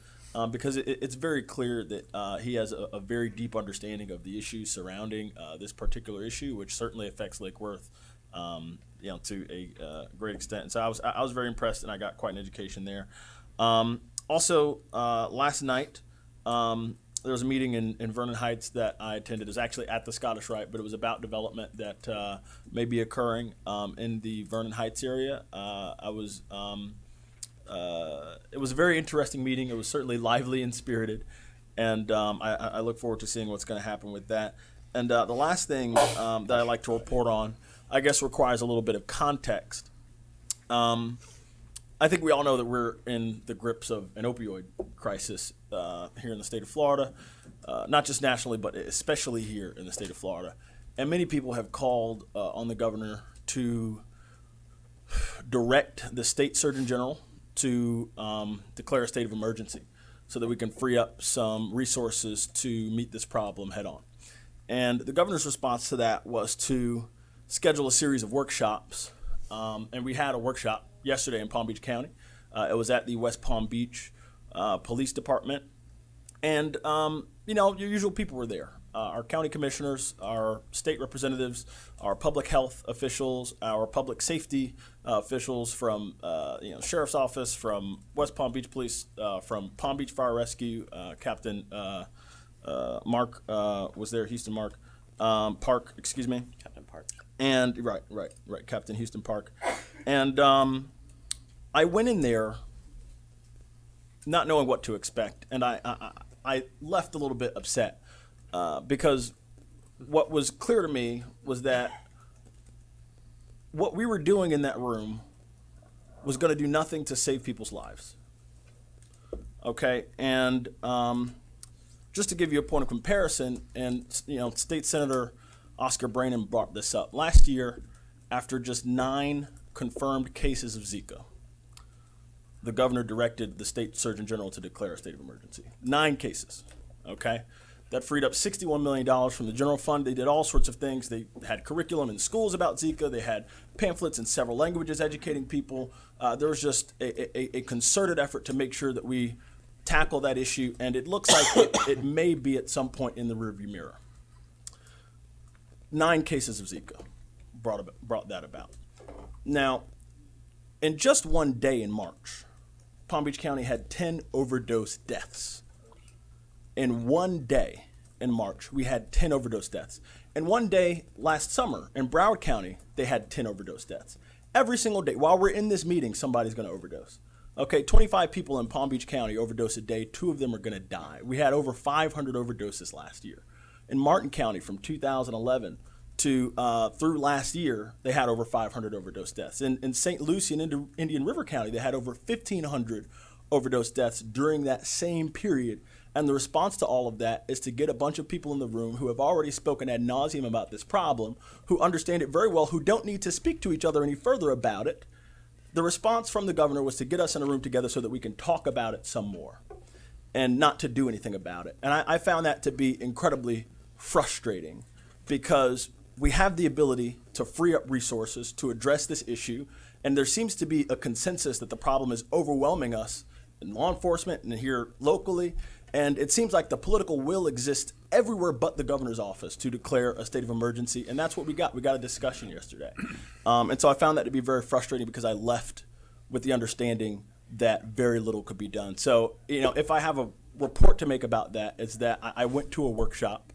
Because it's very clear that he has a very deep understanding of the issues surrounding this particular issue, which certainly affects Lake Worth, to a great extent. And so I was very impressed, and I got quite an education there. Also, last night there was a meeting in Vernon Heights that I attended. It was actually at the Scottish Rite, but it was about development that may be occurring in the Vernon Heights area. It was a very interesting meeting. It was certainly lively and spirited, and I look forward to seeing what's going to happen with that. And the last thing that I like to report on, I guess, requires a little bit of context. I think we all know that we're in the grips of an opioid crisis here in the state of Florida, not just nationally, but especially here in the state of Florida. And many people have called on the governor to direct the state surgeon general to declare a state of emergency so that we can free up some resources to meet this problem head on. And the governor's response to that was to schedule a series of workshops. And we had a workshop yesterday in Palm Beach County. It was at the West Palm Beach Police Department. And, your usual people were there. Our county commissioners, our state representatives, our public health officials, our public safety officials from, Sheriff's Office, from West Palm Beach Police, from Palm Beach Fire Rescue, Captain Mark was there, Houston Mark, Park, excuse me. Captain Park. And, right, Captain Houston Park. And I went in there not knowing what to expect, and I left a little bit upset. Because what was clear to me was that what we were doing in that room was going to do nothing to save people's lives. Okay, and just to give you a point of comparison, and State Senator Oscar Brannan brought this up last year. After just 9 confirmed cases of Zika, the governor directed the state surgeon general to declare a state of emergency. 9 cases. Okay. That freed up $61 million from the general fund. They did all sorts of things. They had curriculum in schools about Zika. They had pamphlets in several languages educating people. There was just a concerted effort to make sure that we tackle that issue, and it looks like it may be at some point in the rearview mirror. 9 cases of Zika brought that about. Now, in just one day in March, Palm Beach County had 10 overdose deaths. In one day in March, we had 10 overdose deaths. In one day last summer in Broward County, they had 10 overdose deaths. Every single day, while we're in this meeting, somebody's going to overdose. Okay, 25 people in Palm Beach County overdose a day. 2 of them are going to die. We had over 500 overdoses last year. In Martin County, from 2011 to through last year, they had over 500 overdose deaths. In St. Lucie and Indian River County, they had over 1,500 overdose deaths during that same period. And the response to all of that is to get a bunch of people in the room who have already spoken ad nauseum about this problem, who understand it very well, who don't need to speak to each other any further about it. The response from the governor was to get us in a room together so that we can talk about it some more and not to do anything about it. And I found that to be incredibly frustrating because we have the ability to free up resources to address this issue, and there seems to be a consensus that the problem is overwhelming us in law enforcement and here locally, and it seems like the political will exists everywhere but the governor's office to declare a state of emergency, and that's what we got. We got a discussion yesterday. And so I found that to be very frustrating because I left with the understanding that very little could be done. So, if I have a report to make about that, it's that I went to a workshop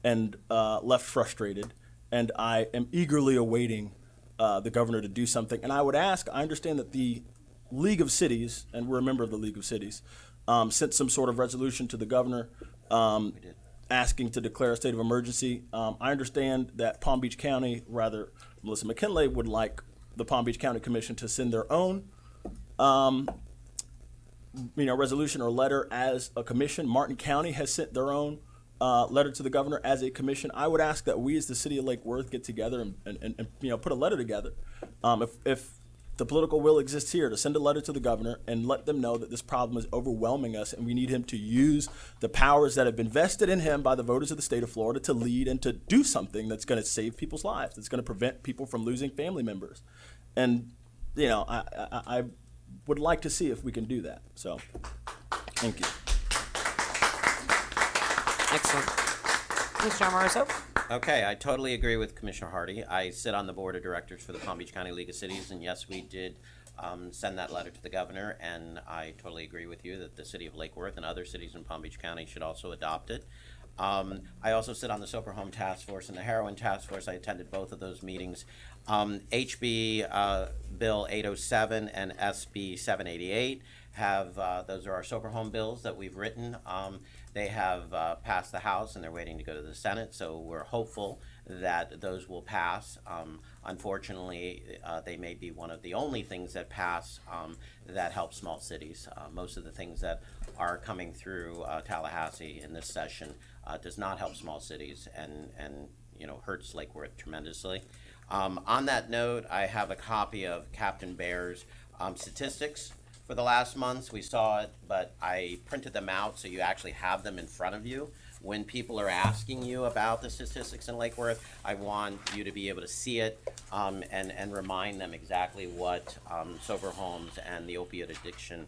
and left frustrated, and I am eagerly awaiting the governor to do something. And I would ask, I understand that the League of Cities, and we're a member of the League of Cities, sent some sort of resolution to the governor asking to declare a state of emergency. I understand that Palm Beach County, rather Melissa McKinley, would like the Palm Beach County Commission to send their own resolution or letter as a commission. Martin County has sent their own letter to the governor as a commission. I would ask that we as the city of Lake Worth get together and put a letter together. If the political will exists here to send a letter to the governor and let them know that this problem is overwhelming us and we need him to use the powers that have been vested in him by the voters of the state of Florida to lead and to do something that's going to save people's lives, that's going to prevent people from losing family members. And, I would like to see if we can do that. So, thank you. Excellent. Commissioner Marzo? Okay, I totally agree with Commissioner Hardy. I sit on the board of directors for the Palm Beach County League of Cities, and yes, we did send that letter to the governor, and I totally agree with you that the city of Lake Worth and other cities in Palm Beach County should also adopt it. I also sit on the Sober Home Task Force and the Heroin Task Force. I attended both of those meetings. HB Bill 807 and SB 788 have, those are our sober home bills that we've written. They have passed the House and they're waiting to go to the Senate, so we're hopeful that those will pass. Unfortunately, they may be one of the only things that pass that help small cities. Most of the things that are coming through Tallahassee in this session does not help small cities and hurts Lake Worth tremendously. On that note, I have a copy of Captain Bear's statistics for the last months. We saw it, but I printed them out so you actually have them in front of you. When people are asking you about the statistics in Lake Worth, I want you to be able to see it and remind them exactly what sober homes and the opioid addiction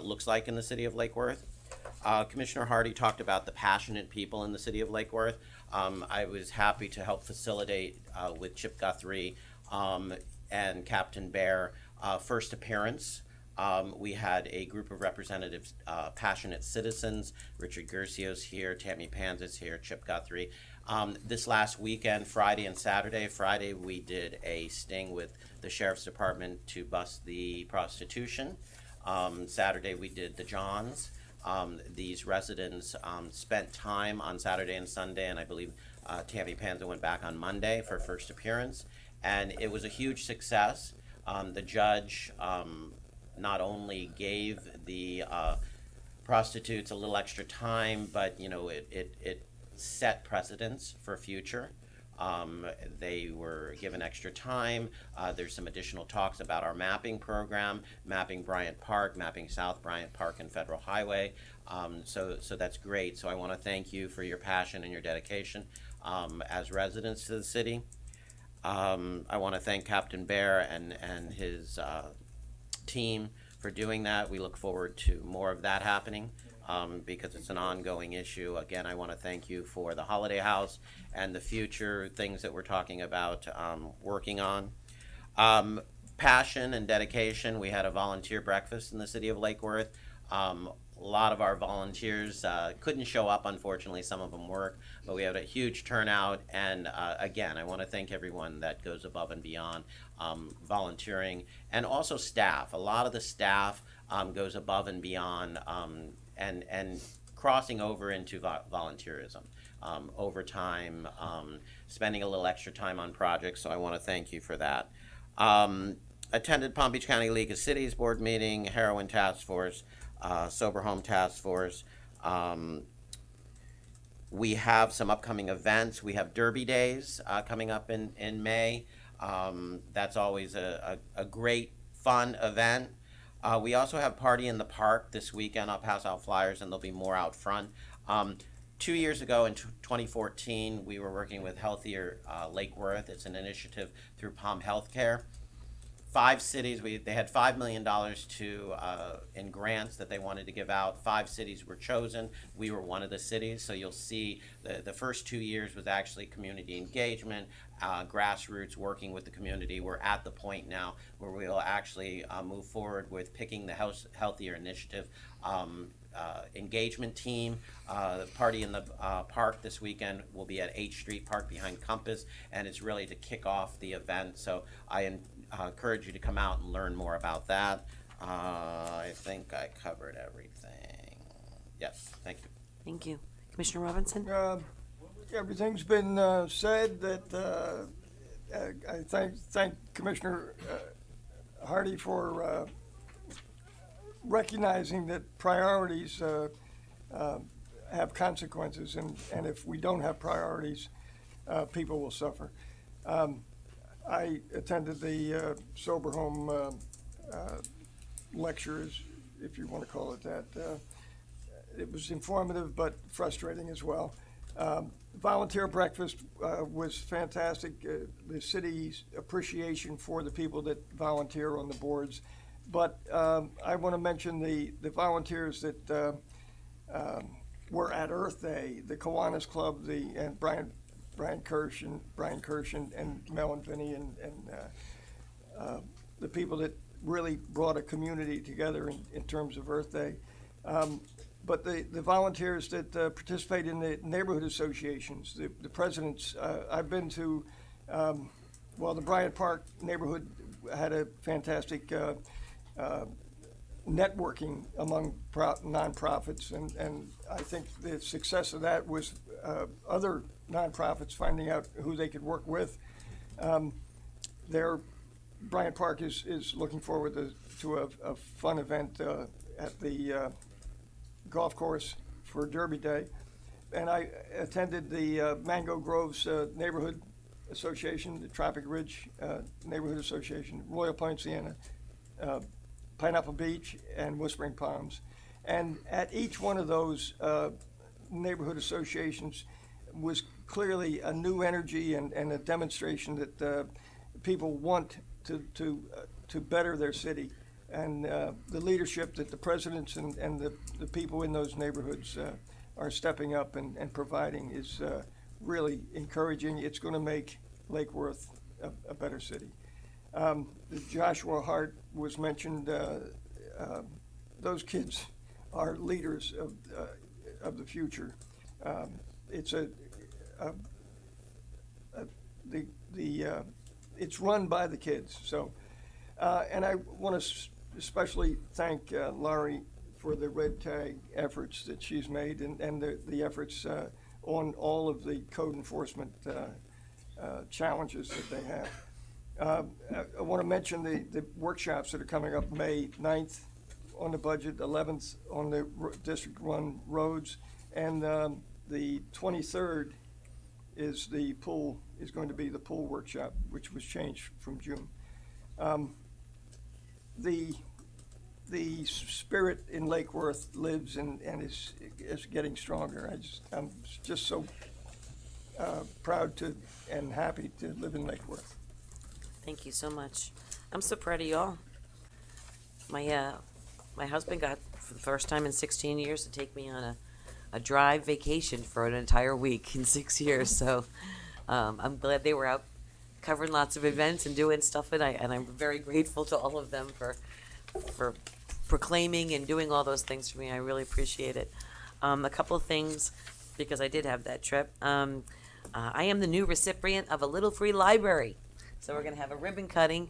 looks like in the city of Lake Worth. Commissioner Hardy talked about the passionate people in the city of Lake Worth. I was happy to help facilitate with Chip Guthrie and Captain Bear first appearance. We had a group of representatives, passionate citizens. Richard Gersio's here, Tammy Panza's here, Chip Guthrie. This last weekend, Friday and Saturday. Friday we did a sting with the Sheriff's Department to bust the prostitution. Saturday we did the Johns. These residents spent time on Saturday and Sunday, and I believe Tammy Panza went back on Monday for first appearance, and it was a huge success. The judge not only gave the prostitutes a little extra time, but it set precedents for future. They were given extra time. There's some additional talks about our mapping program, mapping Bryant Park, mapping South Bryant Park and Federal Highway. So that's great. So I want to thank you for your passion and your dedication as residents to the city. I want to thank Captain Bear and his team for doing that. We look forward to more of that happening. Because it's an ongoing issue. Again, I want to thank you for the Holiday House and the future things that we're talking about working on. Passion and dedication. We had a volunteer breakfast in the city of Lake Worth. A lot of our volunteers couldn't show up, unfortunately. Some of them work, but we had a huge turnout. And again, I want to thank everyone that goes above and beyond volunteering, and also staff. A lot of the staff goes above and beyond and crossing over into volunteerism, overtime, spending a little extra time on projects. So I want to thank you for that. Attended Palm Beach County League of Cities board meeting, Heroin Task Force. Sober Home Task Force. We have some upcoming events. We have Derby Days coming up in May. That's always a great, fun event. We also have Party in the Park this weekend. I'll pass out flyers and there'll be more out front. 2 years ago in 2014, we were working with Healthier Lake Worth. It's an initiative through Palm Healthcare. 5 cities, they had $5 million in grants that they wanted to give out. 5 cities were chosen. We were one of the cities. So you'll see the first 2 years was actually community engagement, grassroots working with the community. We're at the point now where we'll actually move forward with picking the Healthier Initiative engagement team. The Party in the Park this weekend will be at 8th Street Park behind Compass, and it's really to kick off the event. So I encourage you to come out and learn more about that. I think I covered everything. Yes, thank you. Thank you. Commissioner Robinson? Everything's been said. That I thank Commissioner Hardy for recognizing that priorities have consequences, and if we don't have priorities, people will suffer. I attended the Sober Home lectures, if you want to call it that. It was informative but frustrating as well. Volunteer breakfast was fantastic. The city's appreciation for the people that volunteer on the boards. But I want to mention the volunteers that were at Earth Day, the Kiwanis Club, and Brian Kirsch and Mel and Vinny and the people that really brought a community together in terms of Earth Day. But the volunteers that participate in the neighborhood associations, the presidents, I've been to, the Bryant Park neighborhood had a fantastic networking among nonprofits, and I think the success of that was other nonprofits finding out who they could work with. Bryant Park is looking forward to a fun event at the golf course for Derby Day, and I attended the Mango Groves Neighborhood Association, the Tropic Ridge Neighborhood Association, Royal Poinciana, Pineapple Beach, and Whispering Palms. And at each one of those neighborhood associations was clearly a new energy and a demonstration that people want to better their city. And the leadership that the presidents and the people in those neighborhoods are stepping up and providing is really encouraging. It's going to make Lake Worth a better city. Joshua Hart was mentioned. Those kids are leaders of the future. It's it's run by the kids. So, and I want to especially thank Laurie for the red tag efforts that she's made and the efforts on all of the code enforcement challenges that they have. I want to mention the workshops that are coming up May 9th on the budget, 11th on the district-run roads, and the 23rd is going to be the pool workshop, which was changed from June. The spirit in Lake Worth lives and is getting stronger. I'm just so proud and happy to live in Lake Worth. Thank you so much. I'm so proud of y'all. My husband got, for the first time in 16 years, to take me on a drive vacation for an entire week in 6 years. So I'm glad they were out covering lots of events and doing stuff, and I'm very grateful to all of them for proclaiming and doing all those things for me. I really appreciate it. A couple of things, because I did have that trip. I am the new recipient of a little free library. So we're going to have a ribbon cutting.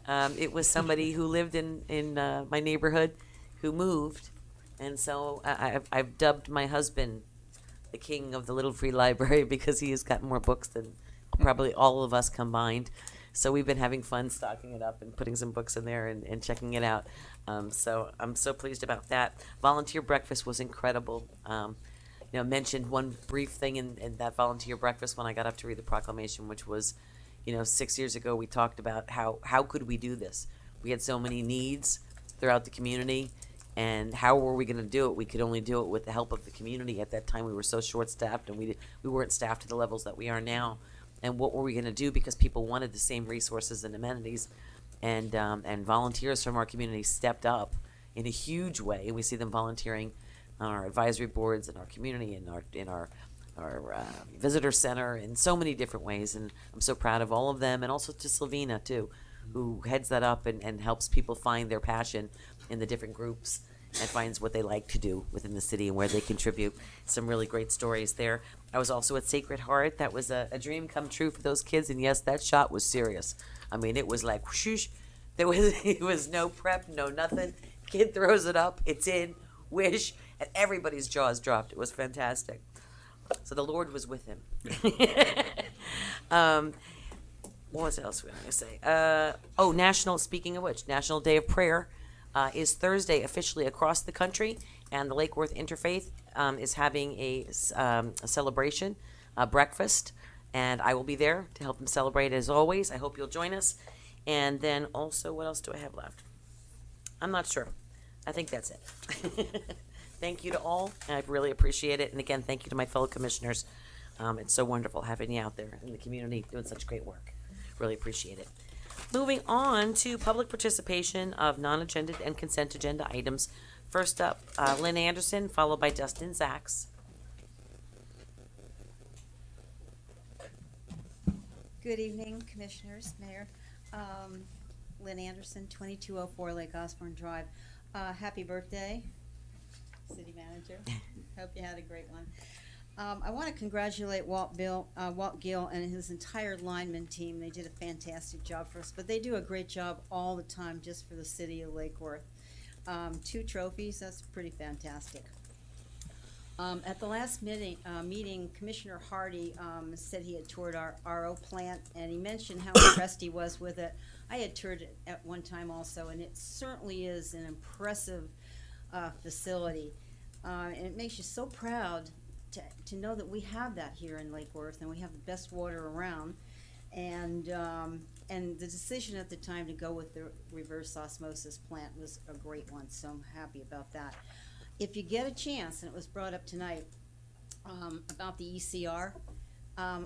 It was somebody who lived in my neighborhood who moved. And so I've dubbed my husband the king of the little free library because he has got more books than probably all of us combined. So we've been having fun stocking it up and putting some books in there and checking it out. So I'm so pleased about that. Volunteer breakfast was incredible. Mentioned one brief thing in that volunteer breakfast when I got up to read the proclamation, which was, 6 years ago we talked about how could we do this? We had so many needs throughout the community, and how were we going to do it? We could only do it with the help of the community. At that time, we were so short-staffed, and we weren't staffed to the levels that we are now. And what were we going to do? Because people wanted the same resources and amenities, and volunteers from our community stepped up in a huge way. And we see them volunteering on our advisory boards, in our community, in our visitor center, in so many different ways. And I'm so proud of all of them, and also to Sylvina too, who heads that up and helps people find their passion in the different groups and finds what they like to do within the city and where they contribute. Some really great stories there. I was also at Sacred Heart. That was a dream come true for those kids, and yes, that shot was serious. I mean, it was like whoosh. It was no prep, no nothing. Kid throws it up, it's in, wish, and everybody's jaws dropped. It was fantastic. So the Lord was with him. What else was I going to say? Speaking of which, National Day of Prayer is Thursday officially across the country, and the Lake Worth Interfaith is having a celebration, a breakfast, and I will be there to help them celebrate as always. I hope you'll join us. And then also, what else do I have left? I'm not sure. I think that's it. Thank you to all. I really appreciate it. And again, thank you to my fellow commissioners. It's so wonderful having you out there in the community doing such great work. Really appreciate it. Moving on to public participation of non-agenda and consent agenda items. First up, Lynn Anderson, followed by Dustin Zaks. Good evening, Commissioners, Mayor. Lynn Anderson, 2204 Lake Osborne Drive. Happy birthday, City Manager. Hope you had a great one. I want to congratulate Walt Gill and his entire lineman team. They did a fantastic job for us, but they do a great job all the time just for the city of Lake Worth. 2 trophies, that's pretty fantastic. At the last meeting, Commissioner Hardy said he had toured our RO plant, and he mentioned how impressed he was with it. I had toured it at one time also, and it certainly is an impressive facility. And it makes you so proud to know that we have that here in Lake Worth, and we have the best water around. And the decision at the time to go with the reverse osmosis plant was a great one, so I'm happy about that. If you get a chance, and it was brought up tonight about the ECR,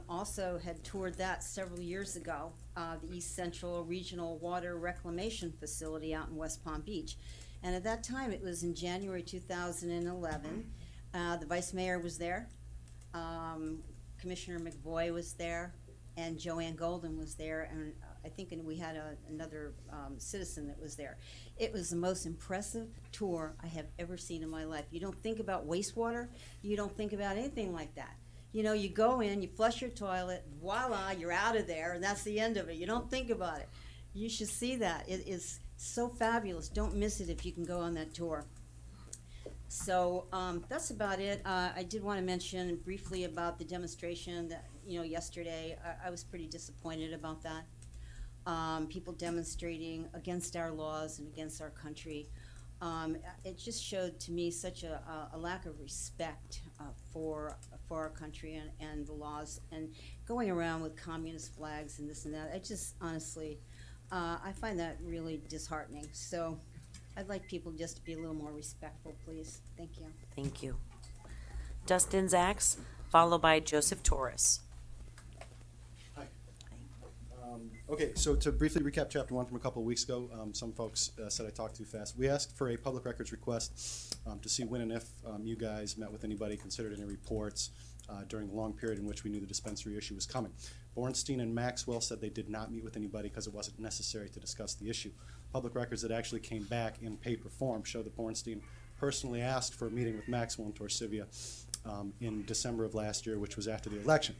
also had toured that several years ago, the East Central Regional Water Reclamation Facility out in West Palm Beach. And at that time, it was in January 2011. The Vice Mayor was there, Commissioner McVoy was there, and Joanne Golden was there, and I think we had another citizen that was there. It was the most impressive tour I have ever seen in my life. You don't think about wastewater, you don't think about anything like that. You know, you go in, you flush your toilet, voila, you're out of there, and that's the end of it. You don't think about it. You should see that. It is so fabulous. Don't miss it if you can go on that tour. So that's about it. I did want to mention briefly about the demonstration that, yesterday. I was pretty disappointed about that. People demonstrating against our laws and against our country. It just showed to me such a lack of respect for our country and the laws, and going around with communist flags and this and that. I just honestly, I find that really disheartening. So I'd like people just to be a little more respectful, please. Thank you. Thank you. Dustin Zaks, followed by Joseph Torres. Hi. Okay, so to briefly recap Chapter 1 from a couple of weeks ago, some folks said I talked too fast. We asked for a public records request to see when and if you guys met with anybody, considered any reports during the long period in which we knew the dispensary issue was coming. Bornstein and Maxwell said they did not meet with anybody because it wasn't necessary to discuss the issue. Public records that actually came back in paper form show that Bornstein personally asked for a meeting with Maxwell and Torsivia in December of last year, which was after the election.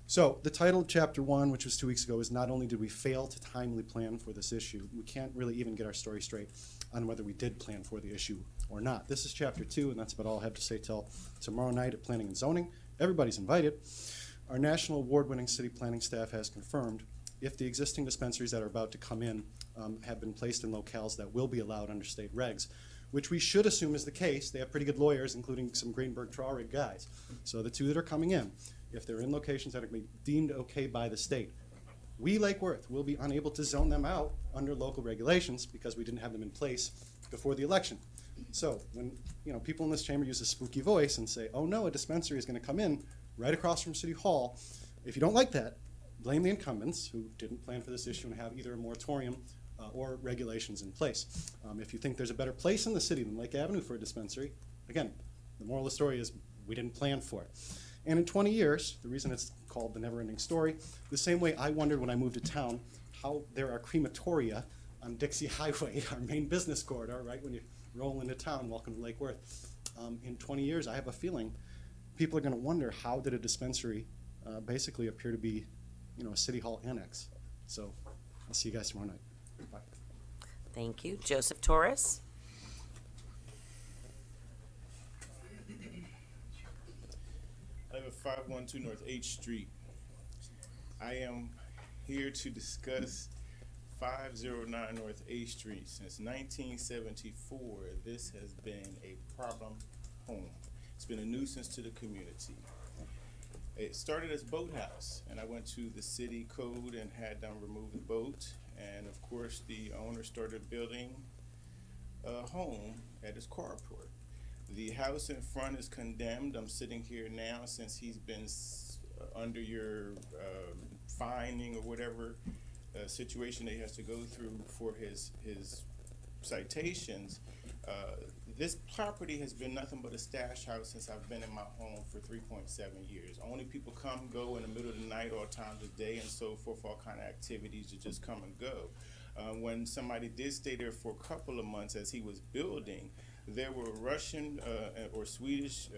So the title of Chapter 1, which was 2 weeks ago, is not only did we fail to timely plan for this issue, we can't really even get our story straight on whether we did plan for the issue or not. This is Chapter 2, and that's about all I have to say till tomorrow night at Planning and Zoning. Everybody's invited. Our national award-winning city planning staff has confirmed if the existing dispensaries that are about to come in have been placed in locales that will be allowed under state regs, which we should assume is the case. They have pretty good lawyers, including some Greenberg Trarig guys. So the two that are coming in, if they're in locations that are going to be deemed okay by the state, we, Lake Worth, will be unable to zone them out under local regulations because we didn't have them in place before the election. So when people in this chamber use a spooky voice and say, oh no, a dispensary is going to come in right across from City Hall, if you don't like that, blame the incumbents who didn't plan for this issue and have either a moratorium or regulations in place. If you think there's a better place in the city than Lake Avenue for a dispensary, again, the moral of the story is we didn't plan for it. And in 20 years, the reason it's called the never-ending story, the same way I wondered when I moved to town how there are crematoria on Dixie Highway, our main business corridor, right, when you roll into town, welcome to Lake Worth. In 20 years, I have a feeling people are going to wonder how did a dispensary basically appear to be, a City Hall annex. So I'll see you guys tomorrow night. Bye. Thank you. Joseph Torres? I live at 512 North H Street. I am here to discuss 509 North H Street. Since 1974, this has been a problem home. It's been a nuisance to the community. It started as Boathouse, and I went to the city code and had them remove the boat. And of course, the owner started building a home at his carport. The house in front is condemned. I'm sitting here now since he's been under your fining or whatever situation that he has to go through for his citations. This property has been nothing but a stash house since I've been in my home for 3.7 years. Only people come and go in the middle of the night, all times of day, and so forth, all kind of activities to just come and go. When somebody did stay there for a couple of months as he was building, there were Russian or Swedish,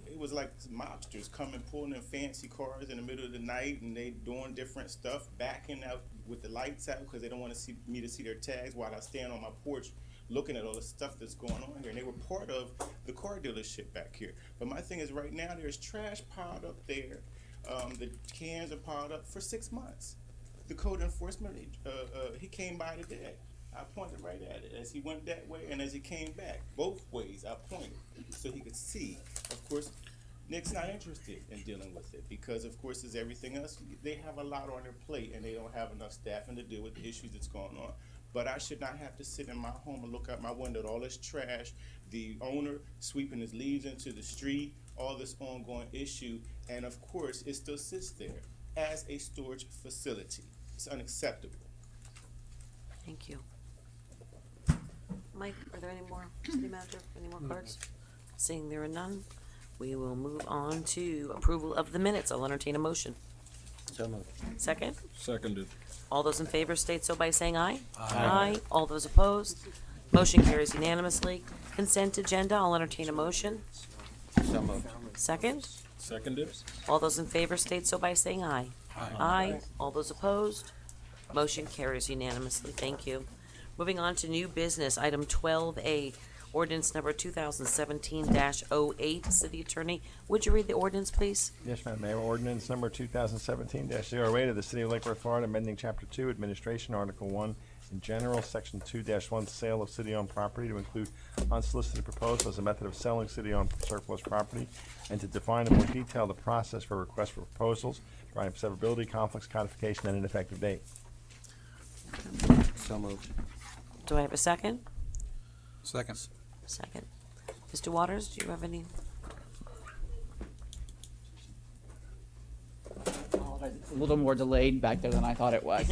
it was like mobsters coming, pulling in fancy cars in the middle of the night, and they doing different stuff, backing out with the lights out because they don't want to see me to see their tags while I stand on my porch looking at all the stuff that's going on here. And they were part of the car dealership back here. But my thing is right now there's trash piled up there. The cans are piled up for 6 months. The code enforcement, he came by today. I pointed right at it as he went that way and as he came back. Both ways I pointed so he could see. Of course, Nick's not interested in dealing with it because, of course, as everything else, they have a lot on their plate and they don't have enough staffing to deal with the issues that's going on. But I should not have to sit in my home and look out my window at all this trash, the owner sweeping his leaves into the street, all this ongoing issue, and of course, it still sits there as a storage facility. It's unacceptable. Thank you. Mike, are there any more, city manager, any more cards? Seeing there are none, we will move on to approval of the minutes. I'll entertain a motion. So moved. Second? Seconded. All those in favor state so by saying aye. Aye. All those opposed? Motion carries unanimously. Consent agenda, I'll entertain a motion. So moved. Second? Seconded. All those in favor state so by saying aye. Aye. All those opposed? Motion carries unanimously. Thank you. Moving on to new business, item 12A, ordinance number 2017-08. City Attorney, would you read the ordinance, please? Yes, Madam Mayor. Ordinance number 2017-08 of the City of Lake Worth, Florida, amending Chapter 2, Administration, Article 1, in general, Section 2-1, Sale of City-Owned Property, to include unsolicited proposal as a method of selling city-owned surplus property, and to define in more detail the process for requests for proposals, providing for severability, conflicts, codification, and an effective date. So moved. Do I have a second? Second. Second. Mr. Waters, do you have any? It's a little more delayed back there than I thought it was.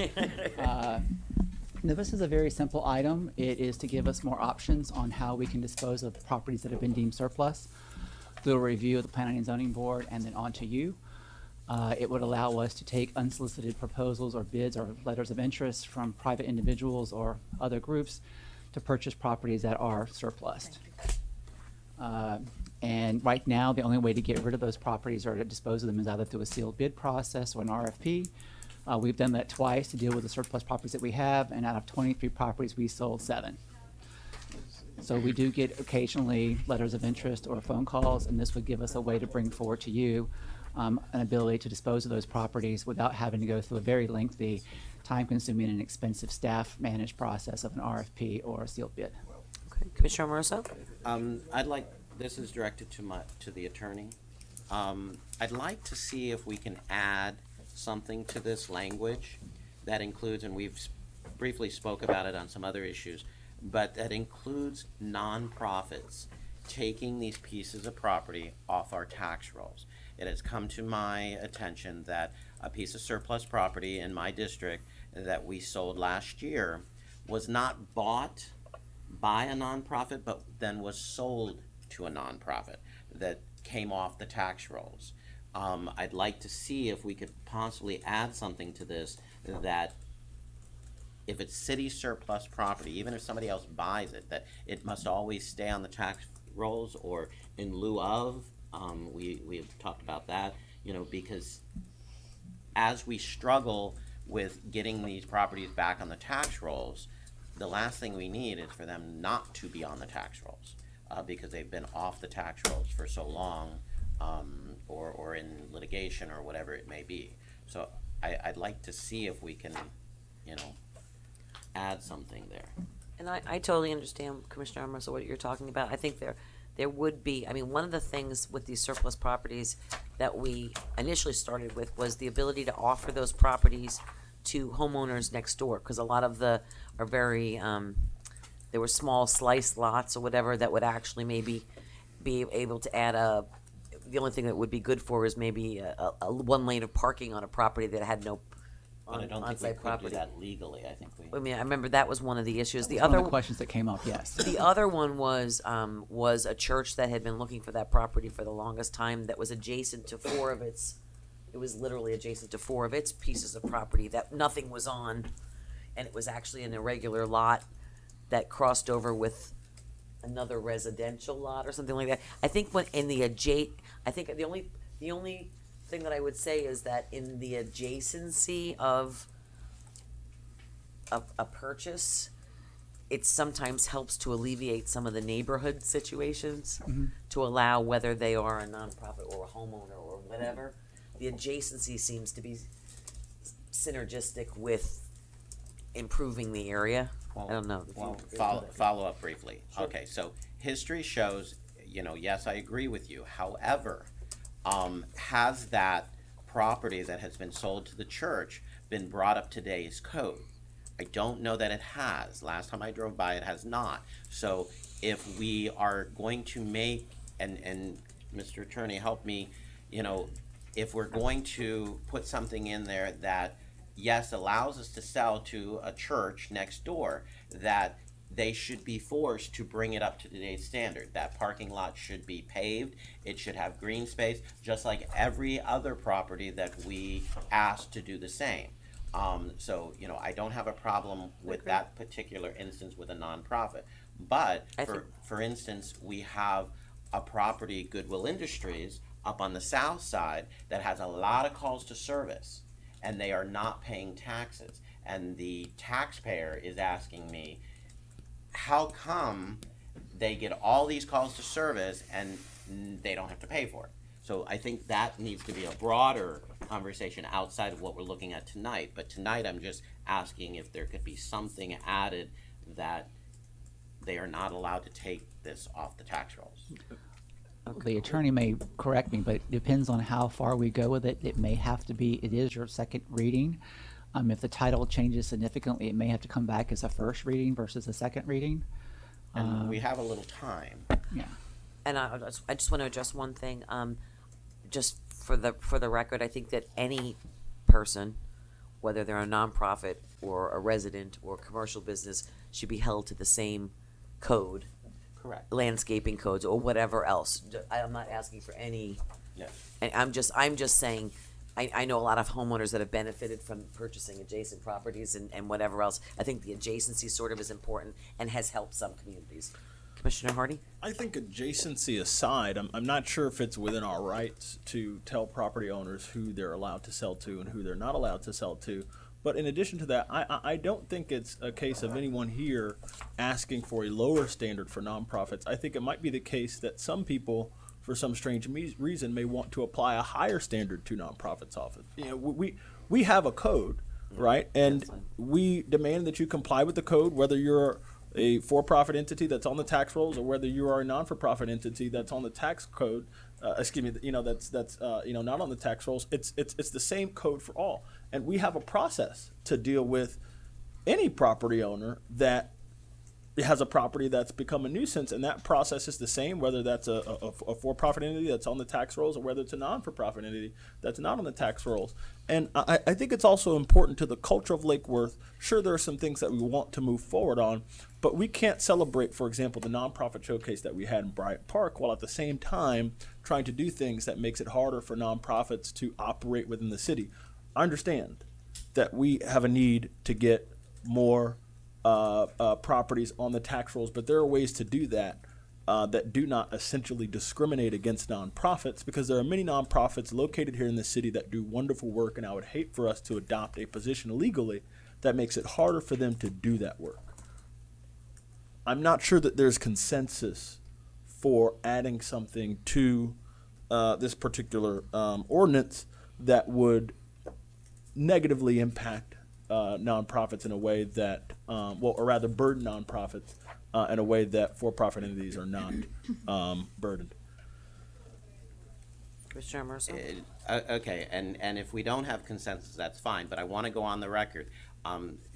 No, this is a very simple item. It is to give us more options on how we can dispose of properties that have been deemed surplus through a review of the Planning and Zoning Board and then on to you. It would allow us to take unsolicited proposals or bids or letters of interest from private individuals or other groups to purchase properties that are surplus. And right now, the only way to get rid of those properties or to dispose of them is either through a sealed bid process or an RFP. We've done that twice to deal with the surplus properties that we have, and out of 23 properties, we sold 7. So we do get occasionally letters of interest or phone calls, and this would give us a way to bring forward to you an ability to dispose of those properties without having to go through a very lengthy, time-consuming and expensive staff-managed process of an RFP or a sealed bid. Okay. Commissioner Amoruso? I'd like, this is directed to the attorney. I'd like to see if we can add something to this language that includes, and we've briefly spoke about it on some other issues, but that includes nonprofits taking these pieces of property off our tax rolls. It has come to my attention that a piece of surplus property in my district that we sold last year was not bought by a nonprofit, but then was sold to a nonprofit that came off the tax rolls. I'd like to see if we could possibly add something to this that if it's city surplus property, even if somebody else buys it, that it must always stay on the tax rolls or in lieu of. We have talked about that, because as we struggle with getting these properties back on the tax rolls, the last thing we need is for them not to be on the tax rolls because they've been off the tax rolls for so long, or in litigation or whatever it may be. So I'd like to see if we can, add something there. And I totally understand, Commissioner Amoruso, what you're talking about. I think there would be, one of the things with these surplus properties that we initially started with was the ability to offer those properties to homeowners next door, because a lot of are very, there were small slice lots or whatever that would actually maybe be able to add the only thing that would be good for is maybe a 1 lane of parking on a property that had no But I don't think we on-site could property. do that legally. I think we. I remember that was one of the issues. The One other of the questions that came up, yes. The other one was a church that had been looking for that property for the longest time that was adjacent to it was literally adjacent to 4 of its pieces of property that nothing was on, and it was actually an irregular lot that crossed over with another residential lot or something like that. I think the only thing that I would say is that in the adjacency of a purchase, it sometimes helps to alleviate some of the neighborhood situations to allow whether they are a nonprofit or a homeowner or whatever. The adjacency seems to be synergistic with improving the area. I don't know. Follow up briefly. Sure. Okay, so history shows, yes, I agree with you. However, has that property that has been sold to the church been brought up to today's code? I don't know that it has. Last time I drove by, it has not. So if we are going to make, and Mr. Attorney, help me, if we're going to put something in there that, yes, allows us to sell to a church next door, that they should be forced to bring it up to today's standard. That parking lot should be paved. It should have green space, just like every other property that we ask to do the same. So, I don't have a problem with that particular instance with a nonprofit. But for instance, we have a property, Goodwill Industries, up on the south side that has a lot of calls to service, and they are not paying taxes. And the taxpayer is asking me, how come they get all these calls to service and they don't have to pay for it? So I think that needs to be a broader conversation outside of what we're looking at tonight. But tonight I'm just asking if there could be something added that they are not allowed to take this off the tax rolls. The attorney may correct me, but it depends on how far we go with it. It may have to be, it is your second reading. If the title changes significantly, it may have to come back as a first reading versus a second reading. And we have a little time. Yeah. And I just want to address one thing. Just for the record, I think that any person, whether they're a nonprofit or a resident or commercial business, should be held to the same code. Correct. Landscaping codes or whatever else. I'm not asking for any. Yes. And I'm just saying, I know a lot of homeowners that have benefited from purchasing adjacent properties and whatever else. I think the adjacency sort of is important and has helped some communities. Commissioner Hardy? I think adjacency aside, I'm not sure if it's within our rights to tell property owners who they're allowed to sell to and who they're not allowed to sell to. But in addition to that, I don't think it's a case of anyone here asking for a lower standard for nonprofits. I think it might be the case that some people for some strange reason, may want to apply a higher standard to nonprofits office. You know, we have a code, right? And we demand that you comply with the code, whether you're a for-profit entity that's on the tax rolls or whether you are a non-for-profit entity that's on the tax code. That's not on the tax rolls. It's the same code for all, and we have a process to deal with any property owner that has a property that's become a nuisance, and that process is the same whether that's a for-profit entity that's on the tax rolls or whether it's a non-for-profit entity that's not on the tax rolls. And I think it's also important to the culture of Lake Worth. Sure, there are some things that we want to move forward on, but we can't celebrate, for example, the nonprofit showcase that we had in Bryant Park while at the same time trying to do things that makes it harder for nonprofits to operate within the city. I understand that we have a need to get more properties on the tax rolls, but there are ways to do that that do not essentially discriminate against nonprofits, because there are many nonprofits located here in the city that do wonderful work, and I would hate for us to adopt a position legally that makes it harder for them to do that work. I'm not sure that there's consensus for adding something to this particular ordinance that would negatively impact nonprofits in a way that, or rather burden nonprofits in a way that for-profit entities are not burdened. Commissioner Mercer? Okay, and if we don't have consensus, that's fine, but I want to go on the record.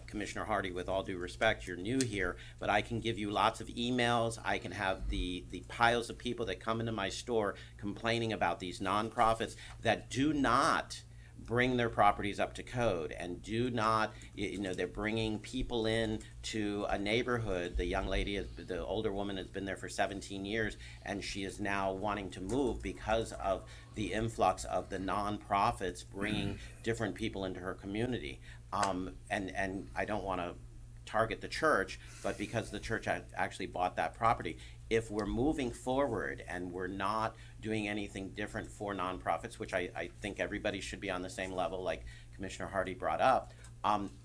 Commissioner Hardy, with all due respect, you're new here, but I can give you lots of emails. I can have the piles of people that come into my store complaining about these nonprofits that do not bring their properties up to code and do not, they're bringing people in to a neighborhood. The young lady, the older woman, has been there for 17 years, and she is now wanting to move because of the influx of the nonprofits bringing different people into her community. And I don't want to target the church, but because the church actually bought that property, if we're moving forward and we're not doing anything different for nonprofits, which I think everybody should be on the same level, like Commissioner Hardy brought up,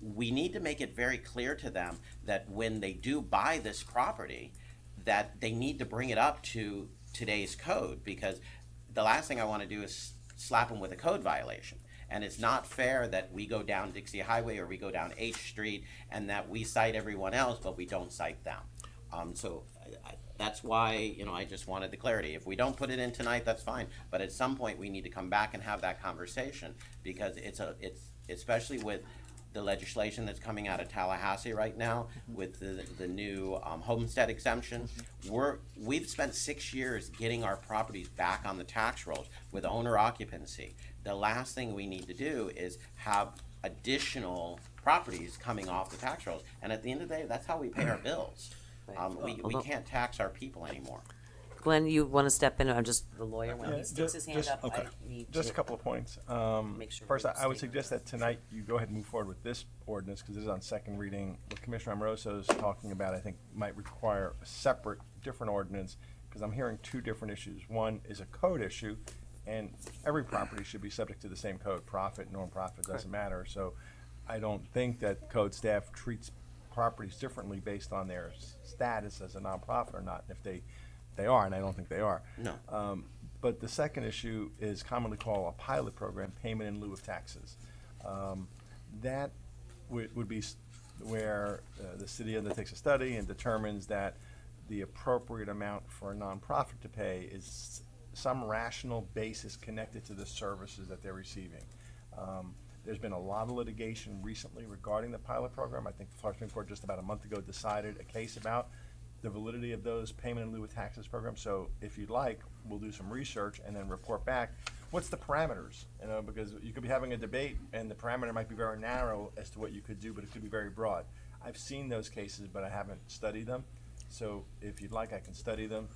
we need to make it very clear to them that when they do buy this property, that they need to bring it up to today's code, because the last thing I want to do is slap them with a code violation. And it's not fair that we go down Dixie Highway or we go down H Street and that we cite everyone else, but we don't cite them. That's why, I just wanted the clarity. If we don't put it in tonight, that's fine. But at some point, we need to come back and have that conversation, because it's especially with the legislation that's coming out of Tallahassee right now with the new homestead exemption. We've spent 6 years getting our properties back on the tax rolls with owner occupancy. The last thing we need to do is have additional properties coming off the tax rolls. And at the end of the day, that's how we pay our bills. We can't tax our people anymore. Glenn, you want to step in? I'm just the lawyer. When he sticks his hand up, okay. I need Just to a couple of points. make sure. First, I would suggest that tonight you go ahead and move forward with this ordinance, because this is on second reading. What Commissioner Amoroso is talking about, I think, might require a separate, different ordinance, because I'm hearing two different issues. One is a code issue, and every property should be subject to the same code. Profit, non-profit, doesn't matter. So I don't think that code staff treats properties differently based on their status as a nonprofit or not. If they are, and I don't think they are. No. But the second issue is commonly called a pilot program, payment in lieu of taxes. That would be where the city undertakes a study and determines that the appropriate amount for a nonprofit to pay is some rational basis connected to the services that they're receiving. There's been a lot of litigation recently regarding the pilot program. I think the Florida Supreme Court just about a month ago decided a case about the validity of those payment in lieu of taxes programs. So if you'd like, we'll do some research and then report back. What's the parameters? Because you could be having a debate and the parameter might be very narrow as to what you could do, but it could be very broad. I've seen those cases, but I haven't studied them. So if you'd like, I can study them,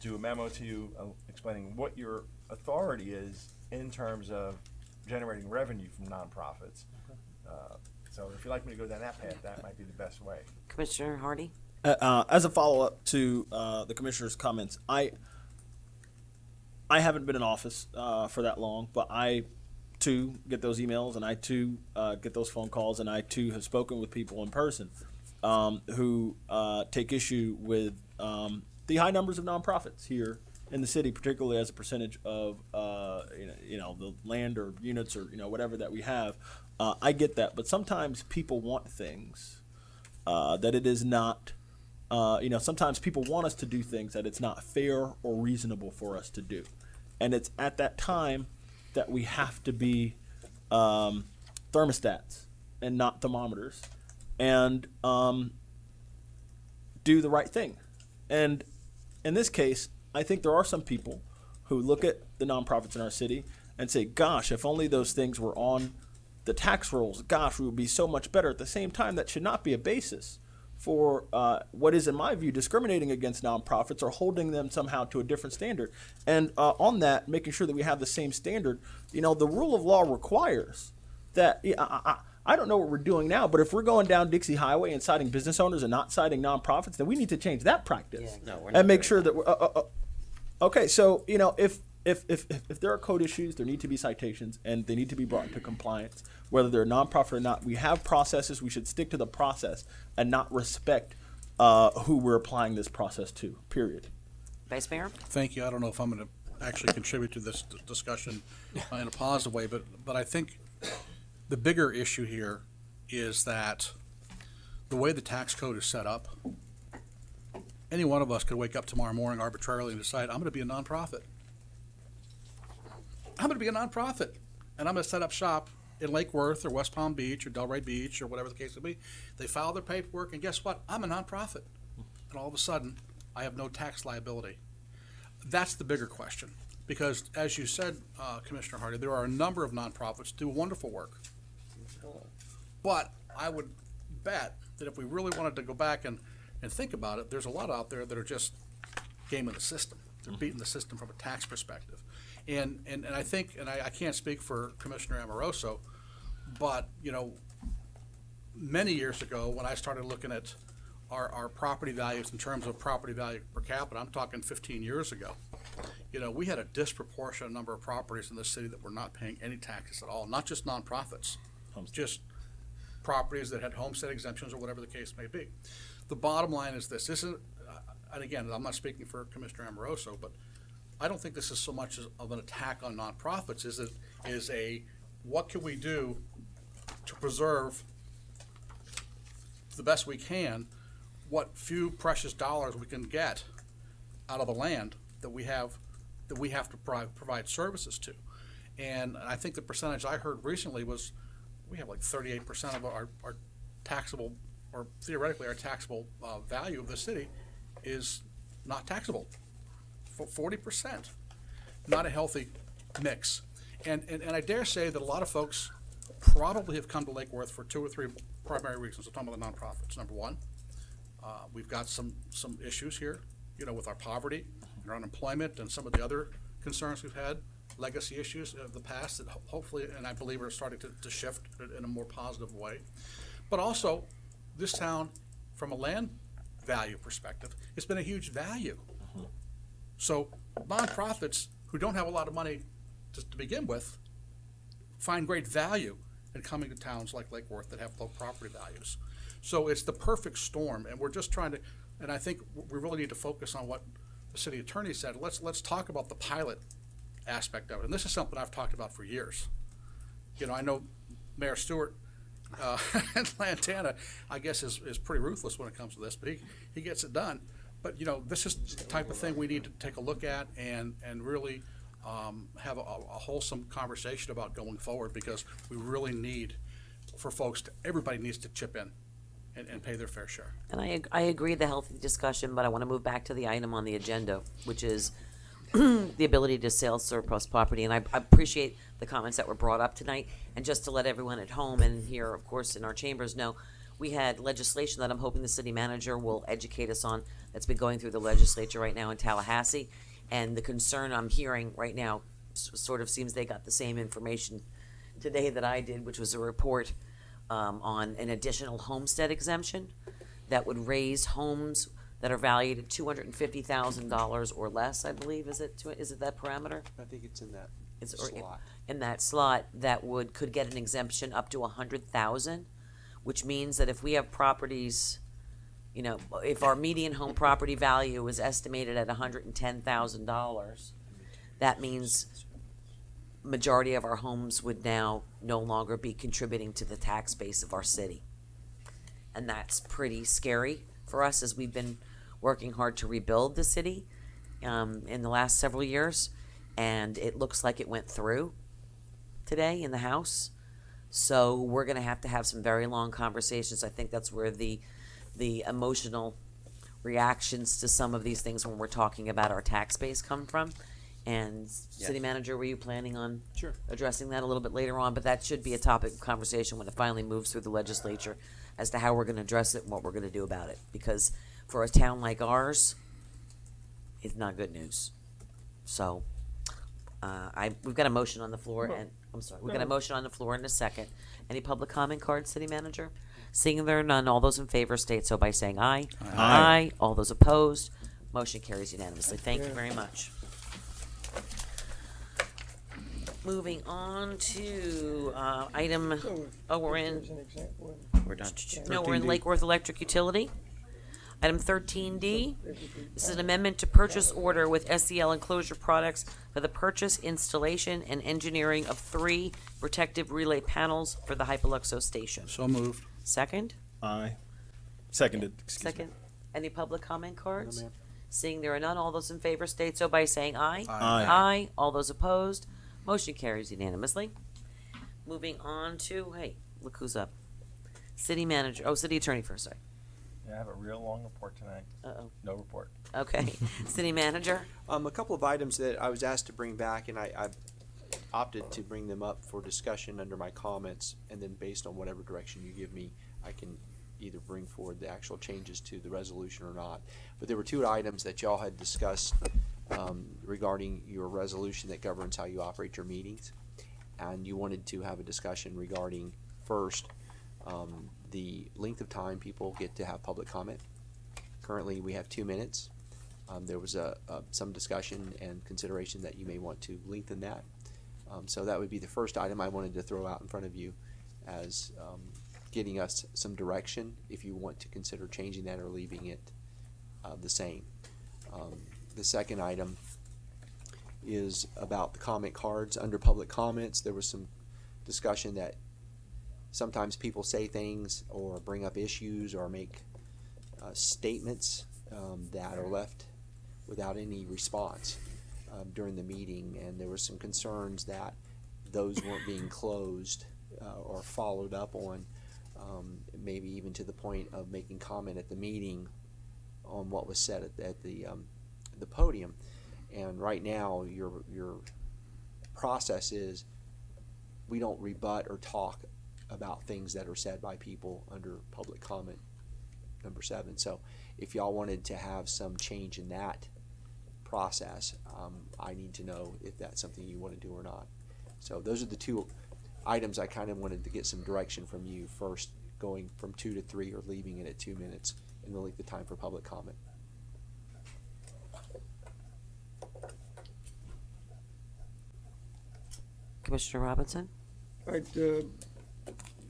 do a memo to you explaining what your authority is in terms of generating revenue from nonprofits. So if you'd like me to go down that path, that might be the best way. Commissioner Hardy? As a follow-up to the commissioner's comments, I haven't been in office for that long, but I too get those emails, and I too get those phone calls, and I too have spoken with people in person who take issue with the high numbers of nonprofits here in the city, particularly as a percentage of the land or units or whatever that we have. I get that, but sometimes people want things that it is not. Sometimes people want us to do things that it's not fair or reasonable for us to do, and it's at that time that we have to be thermostats and not thermometers, and do the right thing. And in this case, I think there are some people who look at the nonprofits in our city and say, gosh, if only those things were on the tax rolls, gosh, we would be so much better. At the same time, that should not be a basis for what is, in my view, discriminating against nonprofits or holding them somehow to a different standard. And on that, making sure that we have the same standard, the rule of law requires that, I don't know what we're doing now, but if we're going down Dixie Highway and citing business owners and not citing nonprofits, then we need to change that practice. No, we're not and make doing sure that we're, okay, so, if there are code issues, there need to be citations, and they need to be brought into compliance, whether they're a nonprofit or not. We have processes. We should stick to the process and not respect who we're applying this process to, period. Vice Mayor? Thank you. I don't know if I'm going to actually contribute to this discussion in a positive way, but I think the bigger issue here is that the way the tax code is set up, any one of us could wake up tomorrow morning arbitrarily and decide, I'm going to be a nonprofit. I'm going to be a nonprofit, and I'm going to set up shop in Lake Worth or West Palm Beach or Delray Beach or whatever the case may be. They file their paperwork, and guess what? I'm a nonprofit. And all of a sudden, I have no tax liability. That's the bigger question, because as you said, Commissioner Hardy, there are a number of nonprofits that do wonderful work. But I would bet that if we really wanted to go back and think about it, there's a lot out there that are just gaming the system. They're beating the system from a tax perspective. And I think, and I can't speak for Commissioner Amoroso, but, many years ago when I started looking at our property values in terms of property value per capita, I'm talking 15 years ago, we had a disproportionate number of properties in this city that were not paying any taxes at all, not just nonprofits, just properties that had homestead exemptions or whatever the case may be. The bottom line is this isn't, and again, I'm not speaking for Commissioner Amoroso, but I don't think this is so much of an attack on nonprofits as it is what can we do to preserve the best we can what few precious dollars we can get out of the land that we have to provide services to. And I think the percentage I heard recently was we have like 38% of our taxable, or theoretically our taxable value of the city is not taxable. 40%, not a healthy mix. And I dare say that a lot of folks probably have come to Lake Worth for 2 or 3 primary reasons. I'm talking about the nonprofits. Number one, we've got some issues here, with our poverty and our unemployment and some of the other concerns we've had, legacy issues of the past that hopefully, and I believe, are starting to shift in a more positive way. But also, this town, from a land value perspective, it's been a huge value. So nonprofits who don't have a lot of money to begin with find great value in coming to towns like Lake Worth that have low property values. So it's the perfect storm, and we're just trying to, and I think we really need to focus on what the city attorney said. Let's talk about the pilot aspect of it, and this is something I've talked about for years. I know Mayor Stewart and Lantana, I guess, is pretty ruthless when it comes to this, but he gets it done. But this is the type of thing we need to take a look at and really have a wholesome conversation about going forward, because we really need for folks to, everybody needs to chip in and pay their fair share. And I agree the healthy discussion, but I want to move back to the item on the agenda, which is the ability to sell surplus property. And I appreciate the comments that were brought up tonight. And just to let everyone at home and here, of course, in our chambers know, we had legislation that I'm hoping the city manager will educate us on that's been going through the legislature right now in Tallahassee. And the concern I'm hearing right now sort of seems they got the same information today that I did, which was a report on an additional homestead exemption that would raise homes that are valued at $250,000 or less, I believe. Is it that parameter? I think it's in that slot. In that slot, that could get an exemption up to $100,000, which means that if we have properties, You know, if our median home property value is estimated at $110,000, that means majority of our homes would now no longer be contributing to the tax base of our city. And that's pretty scary for us as we've been working hard to rebuild the city in the last several years. And it looks like it went through today in the House. So we're going to have some very long conversations. I think that's where the emotional reactions to some of these things when we're talking about our tax base come from. And City Manager, were you planning on addressing that a little bit later on? But that should be a topic of conversation when it finally moves through the legislature as to how we're going to address it and what we're going to do about it. Because for a town like ours, it's not good news. So we've got a motion on the floor, and I'm sorry, we've got a motion on the floor in a second. Any public comment cards, City Manager? Seeing there are none, all those in favor state so by saying aye. Aye. All those opposed, motion carries unanimously. Thank you very much. Moving on to item, we're in Lake Worth Electric Utility. Item 13D, this is an amendment to purchase order with SEL Enclosure Products for the purchase, installation, and engineering of 3 protective relay panels for the Hypoluxo station. So moved. Second? Aye. Seconded. Second. Any public comment cards? No, seeing there are none, all those in favor state so by saying aye. Aye. Aye. All those opposed, motion carries unanimously. Moving on to, hey, look who's up. City Attorney first, sorry. Yeah, I have a real long report tonight. Uh-oh. No report. Okay. City Manager? A couple of items that I was asked to bring back, and I opted to bring them up for discussion under my comments, and then based on whatever direction you give me, I can either bring forward the actual changes to the resolution or not. But there were 2 items that y'all had discussed regarding your resolution that governs how you operate your meetings, and you wanted to have a discussion regarding, first, the length of time people get to have public comment. Currently, we have 2 minutes. There was some discussion and consideration that you may want to lengthen that. So that would be the first item I wanted to throw out in front of you as getting us some direction if you want to consider changing that or leaving it the same. The second item is about the comment cards. Under public comments, there was some discussion that sometimes people say things or bring up issues or make statements that are left without any response during the meeting, and there were some concerns that those weren't being closed or followed up on, maybe even to the point of making comment at the meeting on what was said at the podium. And right now, your process is we don't rebut or talk about things that are said by people under public comment number 7. So if y'all wanted to have some change in that process, I need to know if that's something you want to do or not. So those are the 2 items I kind of wanted to get some direction from you. First, going from 2 to 3 or leaving it at 2 minutes, and we'll leave the time for public comment. Commissioner Robinson? I'd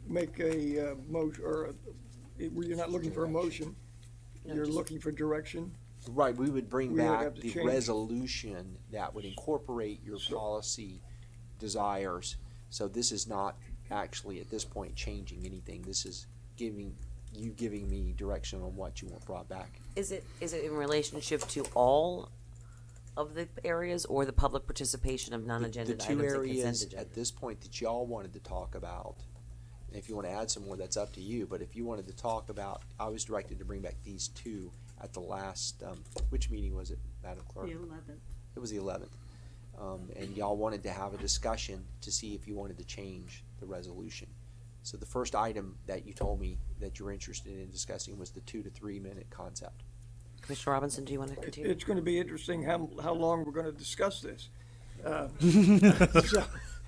make a motion, or you're not looking for a motion, you're looking for direction. Right, we would bring We would back have to the change. resolution that would incorporate your policy desires. So this is not actually at this point changing anything. This is giving me direction on what you want brought back. Is it in relationship to all of the areas or the public participation of non-agenda The items 2 and consent areas agenda? at this point that y'all wanted to talk about, if you want to add some more, that's up to you. But if you wanted to talk about, I was directed to bring back these 2 at the last, which meeting was it, Madam Clerk? The 11th. It was the 11th. And y'all wanted to have a discussion to see if you wanted to change the resolution. So the first item that you told me that you were interested in discussing was the 2 to 3 minute concept. Commissioner Robinson, do you want to continue? It's going to be interesting how long we're going to discuss this. So,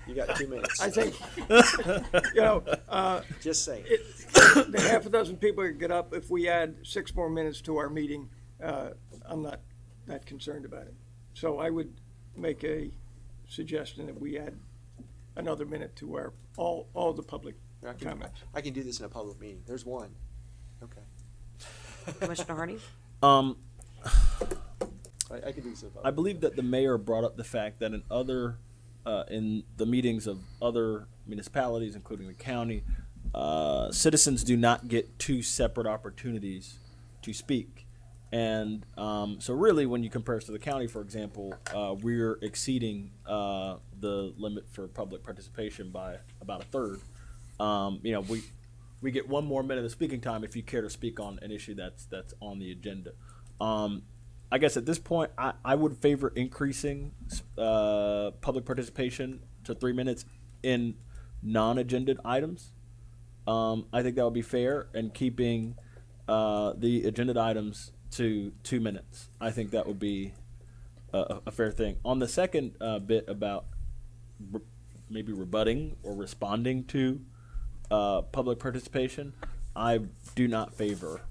You got 2 minutes. I think, just saying. The half a dozen people that get up, if we add 6 more minutes to our meeting, I'm not that concerned about it. So I would make a suggestion that we add another minute to our, all the public comments. I can do this in a public meeting. There's one. Okay. Commissioner Hardy? I can do so. I believe that the mayor brought up the fact that in the meetings of other municipalities, including the county, citizens do not get two separate opportunities to speak. And so really, when you compare us to the county, for example, we're exceeding the limit for public participation by about a third. We get one more minute of speaking time if you care to speak on an issue that's on the agenda. I guess at this point, I would favor increasing public participation to 3 minutes in non-agended items. I think that would be fair, and keeping the agended items to 2 minutes. I think that would be a fair thing. On the second bit about maybe rebutting or responding to public participation, I do not favor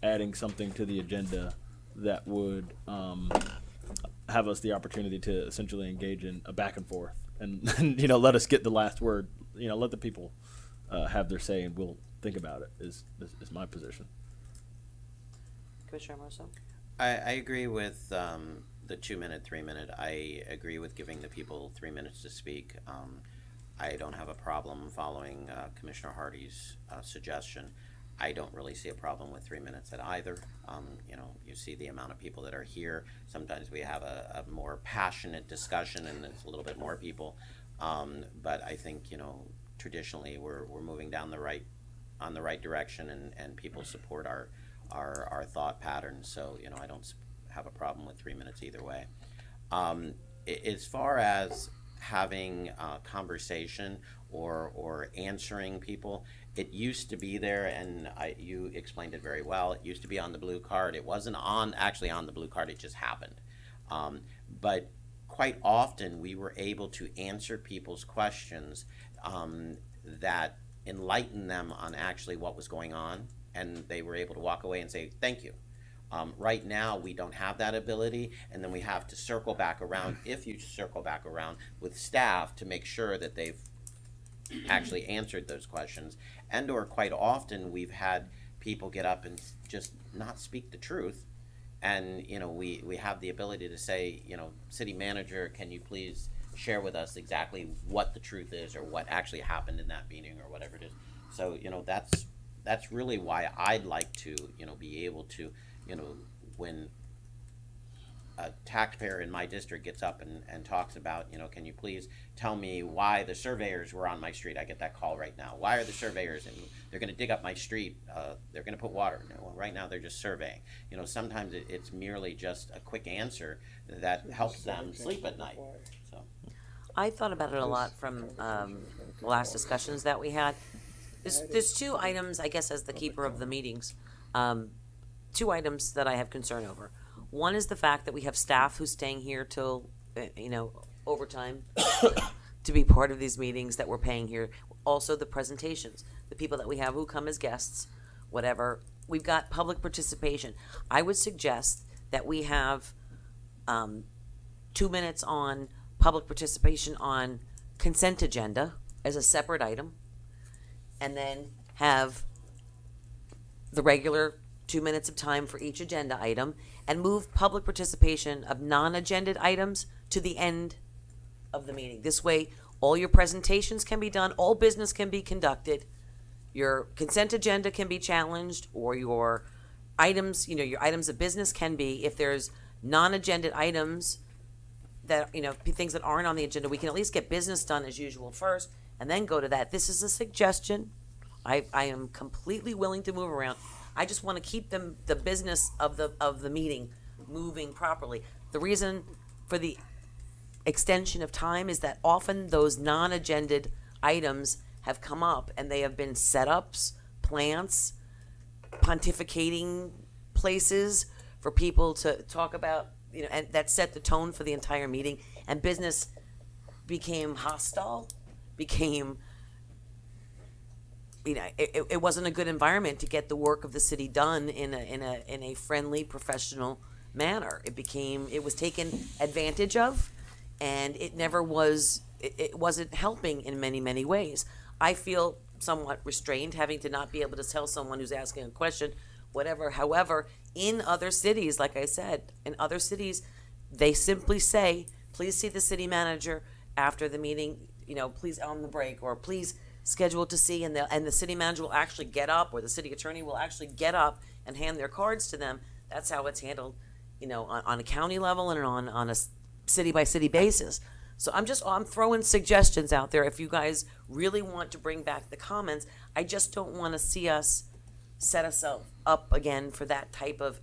adding something to the agenda that would have us the opportunity to essentially engage in a back and forth and let us get the last word. Let the people have their say, and we'll think about it. Is my position. Commissioner Amoso? I agree with the 2 minute, 3 minute. I agree with giving the people 3 minutes to speak. I don't have a problem following Commissioner Hardy's suggestion. I don't really see a problem with 3 minutes at either. You see the amount of people that are here. Sometimes we have a more passionate discussion and there's a little bit more people. But I think, traditionally we're moving down the right direction, and people support our thought patterns. So, I don't have a problem with 3 minutes either way. As far as having conversation or answering people, it used to be there, and you explained it very well. It used to be on the blue card. It wasn't actually on the blue card, it just happened. But quite often we were able to answer people's questions that enlightened them on actually what was going on, and they were able to walk away and say, thank you. Right now, we don't have that ability, and then we have to circle back around, if you circle back around with staff, to make sure that they've actually answered those questions. And or quite often, we've had people get up and just not speak the truth. And, we have the ability to say, city manager, can you please share with us exactly what the truth is, or what actually happened in that meeting, or whatever it is. So, that's really why I'd like to, be able to, when a taxpayer in my district gets up and talks about, can you please tell me why the surveyors were on my street? I get that call right now. Why are the surveyors, and they're going to dig up my street, they're going to put water. Well, right now they're just surveying. Sometimes it's merely just a quick answer that helps them sleep at night. So I thought about it a lot from the last discussions that we had. There's two items, I guess, as the keeper of the meetings, two items that I have concern over. One is the fact that we have staff who's staying here till, overtime to be part of these meetings that we're paying here. Also the presentations, the people that we have who come as guests, whatever. We've got public participation. I would suggest that we have 2 minutes on public participation on consent agenda as a separate item, and then have the regular 2 minutes of time for each agenda item, and move public participation of non-agended items to the end of the meeting. This way, all your presentations can be done, all business can be conducted, your consent agenda can be challenged, or your items, your items of business can be, if there's non-agended items that, things that aren't on the agenda, we can at least get business done as usual first, and then go to that. This is a suggestion. I am completely willing to move around. I just want to keep the business of the meeting moving properly. The reason for the extension of time is that often those non-agended items have come up, and they have been setups, plants, pontificating places for people to talk about, and that set the tone for the entire meeting, and business became hostile, became, it wasn't a good environment to get the work of the city done in a friendly, professional manner. It was taken advantage of, and it never was, it wasn't helping in many, many ways. I feel somewhat restrained having to not be able to tell someone who's asking a question, whatever. However, in other cities, like I said, in other cities, they simply say, please see the city manager after the meeting, please on the break, or please schedule to see, and the city manager will actually get up, or the city attorney will actually get up and hand their cards to them. That's how it's handled, on a county level and on a city by city basis. So I'm throwing suggestions out there. If you guys really want to bring back the comments, I just don't want to see us set us up again for that type of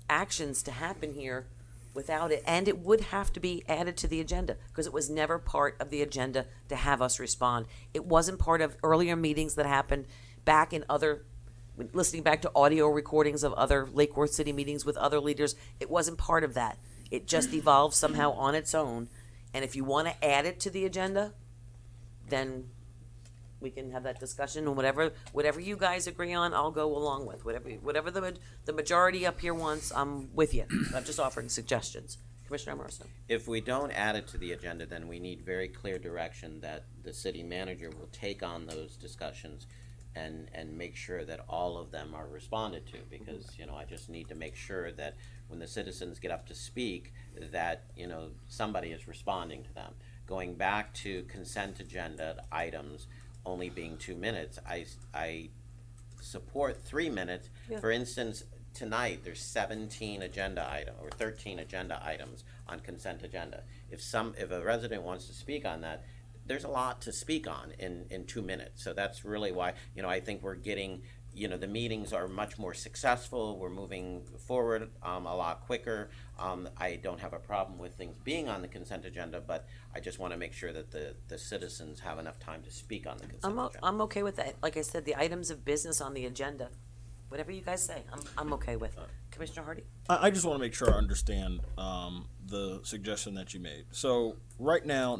actions to happen here without it. And it would have to be added to the agenda, because it was never part of the agenda to have us respond. It wasn't part of earlier meetings that happened back in other, listening back to audio recordings of other Lake Worth City meetings with other leaders. It wasn't part of that. It just evolved somehow on its own. And if you want to add it to the agenda, then we can have that discussion, and whatever you guys agree on, I'll go along with. Whatever the majority up here wants, I'm with you. I'm just offering suggestions. Commissioner Emerson. If we don't add it to the agenda, then we need very clear direction that the city manager will take on those discussions and make sure that all of them are responded to, because, I just need to make sure that when the citizens get up to speak, that, somebody is responding to them. Going back to consent agenda items only being 2 minutes, I support 3 minutes. Yeah. For instance, tonight there's 17 agenda item or 13 agenda items on consent agenda. If a resident wants to speak on that, there's a lot to speak on in 2 minutes. So that's really why, I think we're getting, the meetings are much more successful. We're moving forward a lot quicker. I don't have a problem with things being on the consent agenda, but I just want to make sure that the citizens have enough time to speak on the consent agenda. I'm okay with that. Like I said, the items of business on the agenda, whatever you guys say, I'm okay with. Commissioner Hardy? I just want to make sure I understand the suggestion that you made. So right now,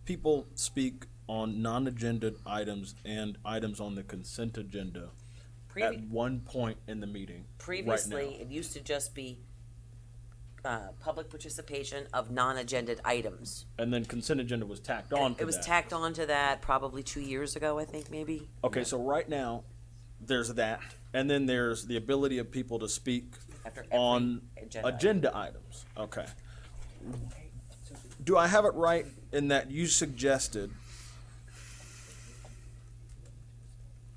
people speak on non-agenda items and items on the consent agenda at one point in the meeting. Previously, right now. it used to just be public participation of non-agenda items. And then consent agenda was tacked on to It was that. tacked on to that probably 2 years ago, I think, maybe. Okay, so right now, there's that, and then there's the ability of people to speak After every on agenda items. Okay. Do I have it right in that you suggested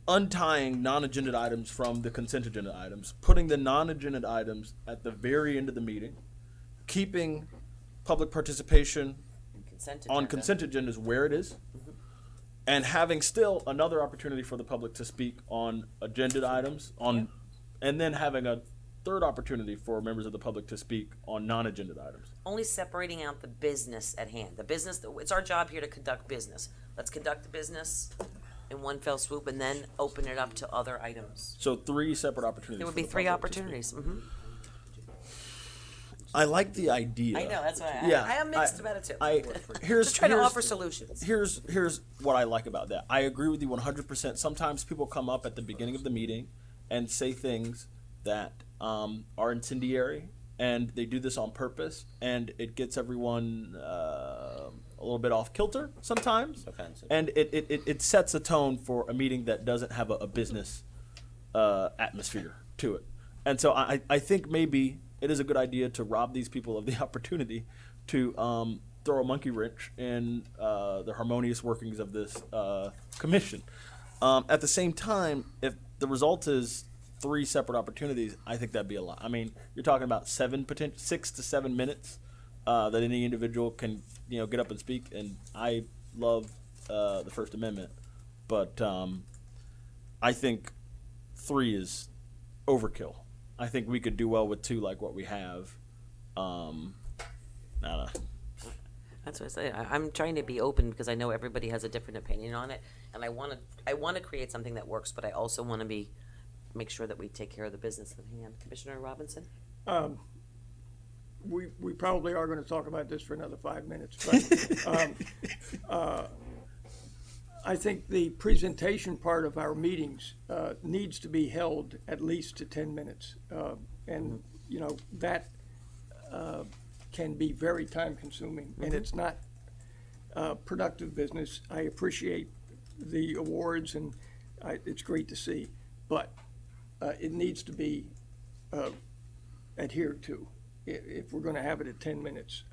untying non-agenda items from the consent agenda items, putting the non-agenda items at the very end of the meeting, keeping public participation on consent agendas where it is, and having still another opportunity for the public to speak on agenda items, and then having a third opportunity for members of the public to speak on non-agenda items? Only separating out the business at hand. The business, it's our job here to conduct business. Let's conduct the business in one fell swoop and then open it up to other items. So 3 separate opportunities. There would for be the 3 public to speak. opportunities. Mm-hmm. I like the idea. I know, that's why I am mixed about it too. Here's trying to offer solutions. Here's what I like about that. I agree with you 100%. Sometimes people come up at the beginning of the meeting and say things that are incendiary, and they do this on purpose, and it gets everyone a little bit off kilter sometimes. Offensive. And it sets a tone for a meeting that doesn't have a business atmosphere to it. And so I think maybe it is a good idea to rob these people of the opportunity to throw a monkey wrench in the harmonious workings of this commission. At the same time, if the result is 3 separate opportunities, I think that'd be a lot. I mean, you're talking about 6 to 7 minutes that any individual can, get up and speak. And I love the First Amendment, but I think 3 is overkill. I think we could do well with 2, like what we have. I don't know. That's what I say. I'm trying to be open because I know everybody has a different opinion on it, and I want to create something that works, but I also want to make sure that we take care of the business at hand. Commissioner Robinson? We probably are going to talk about this for another 5 minutes, but I think the presentation part of our meetings needs to be held at least to 10 minutes. And, that can be very time consuming, and it's not productive business. I appreciate the awards, and it's great to see. But it needs to be adhered to if we're going to have it at 10 minutes.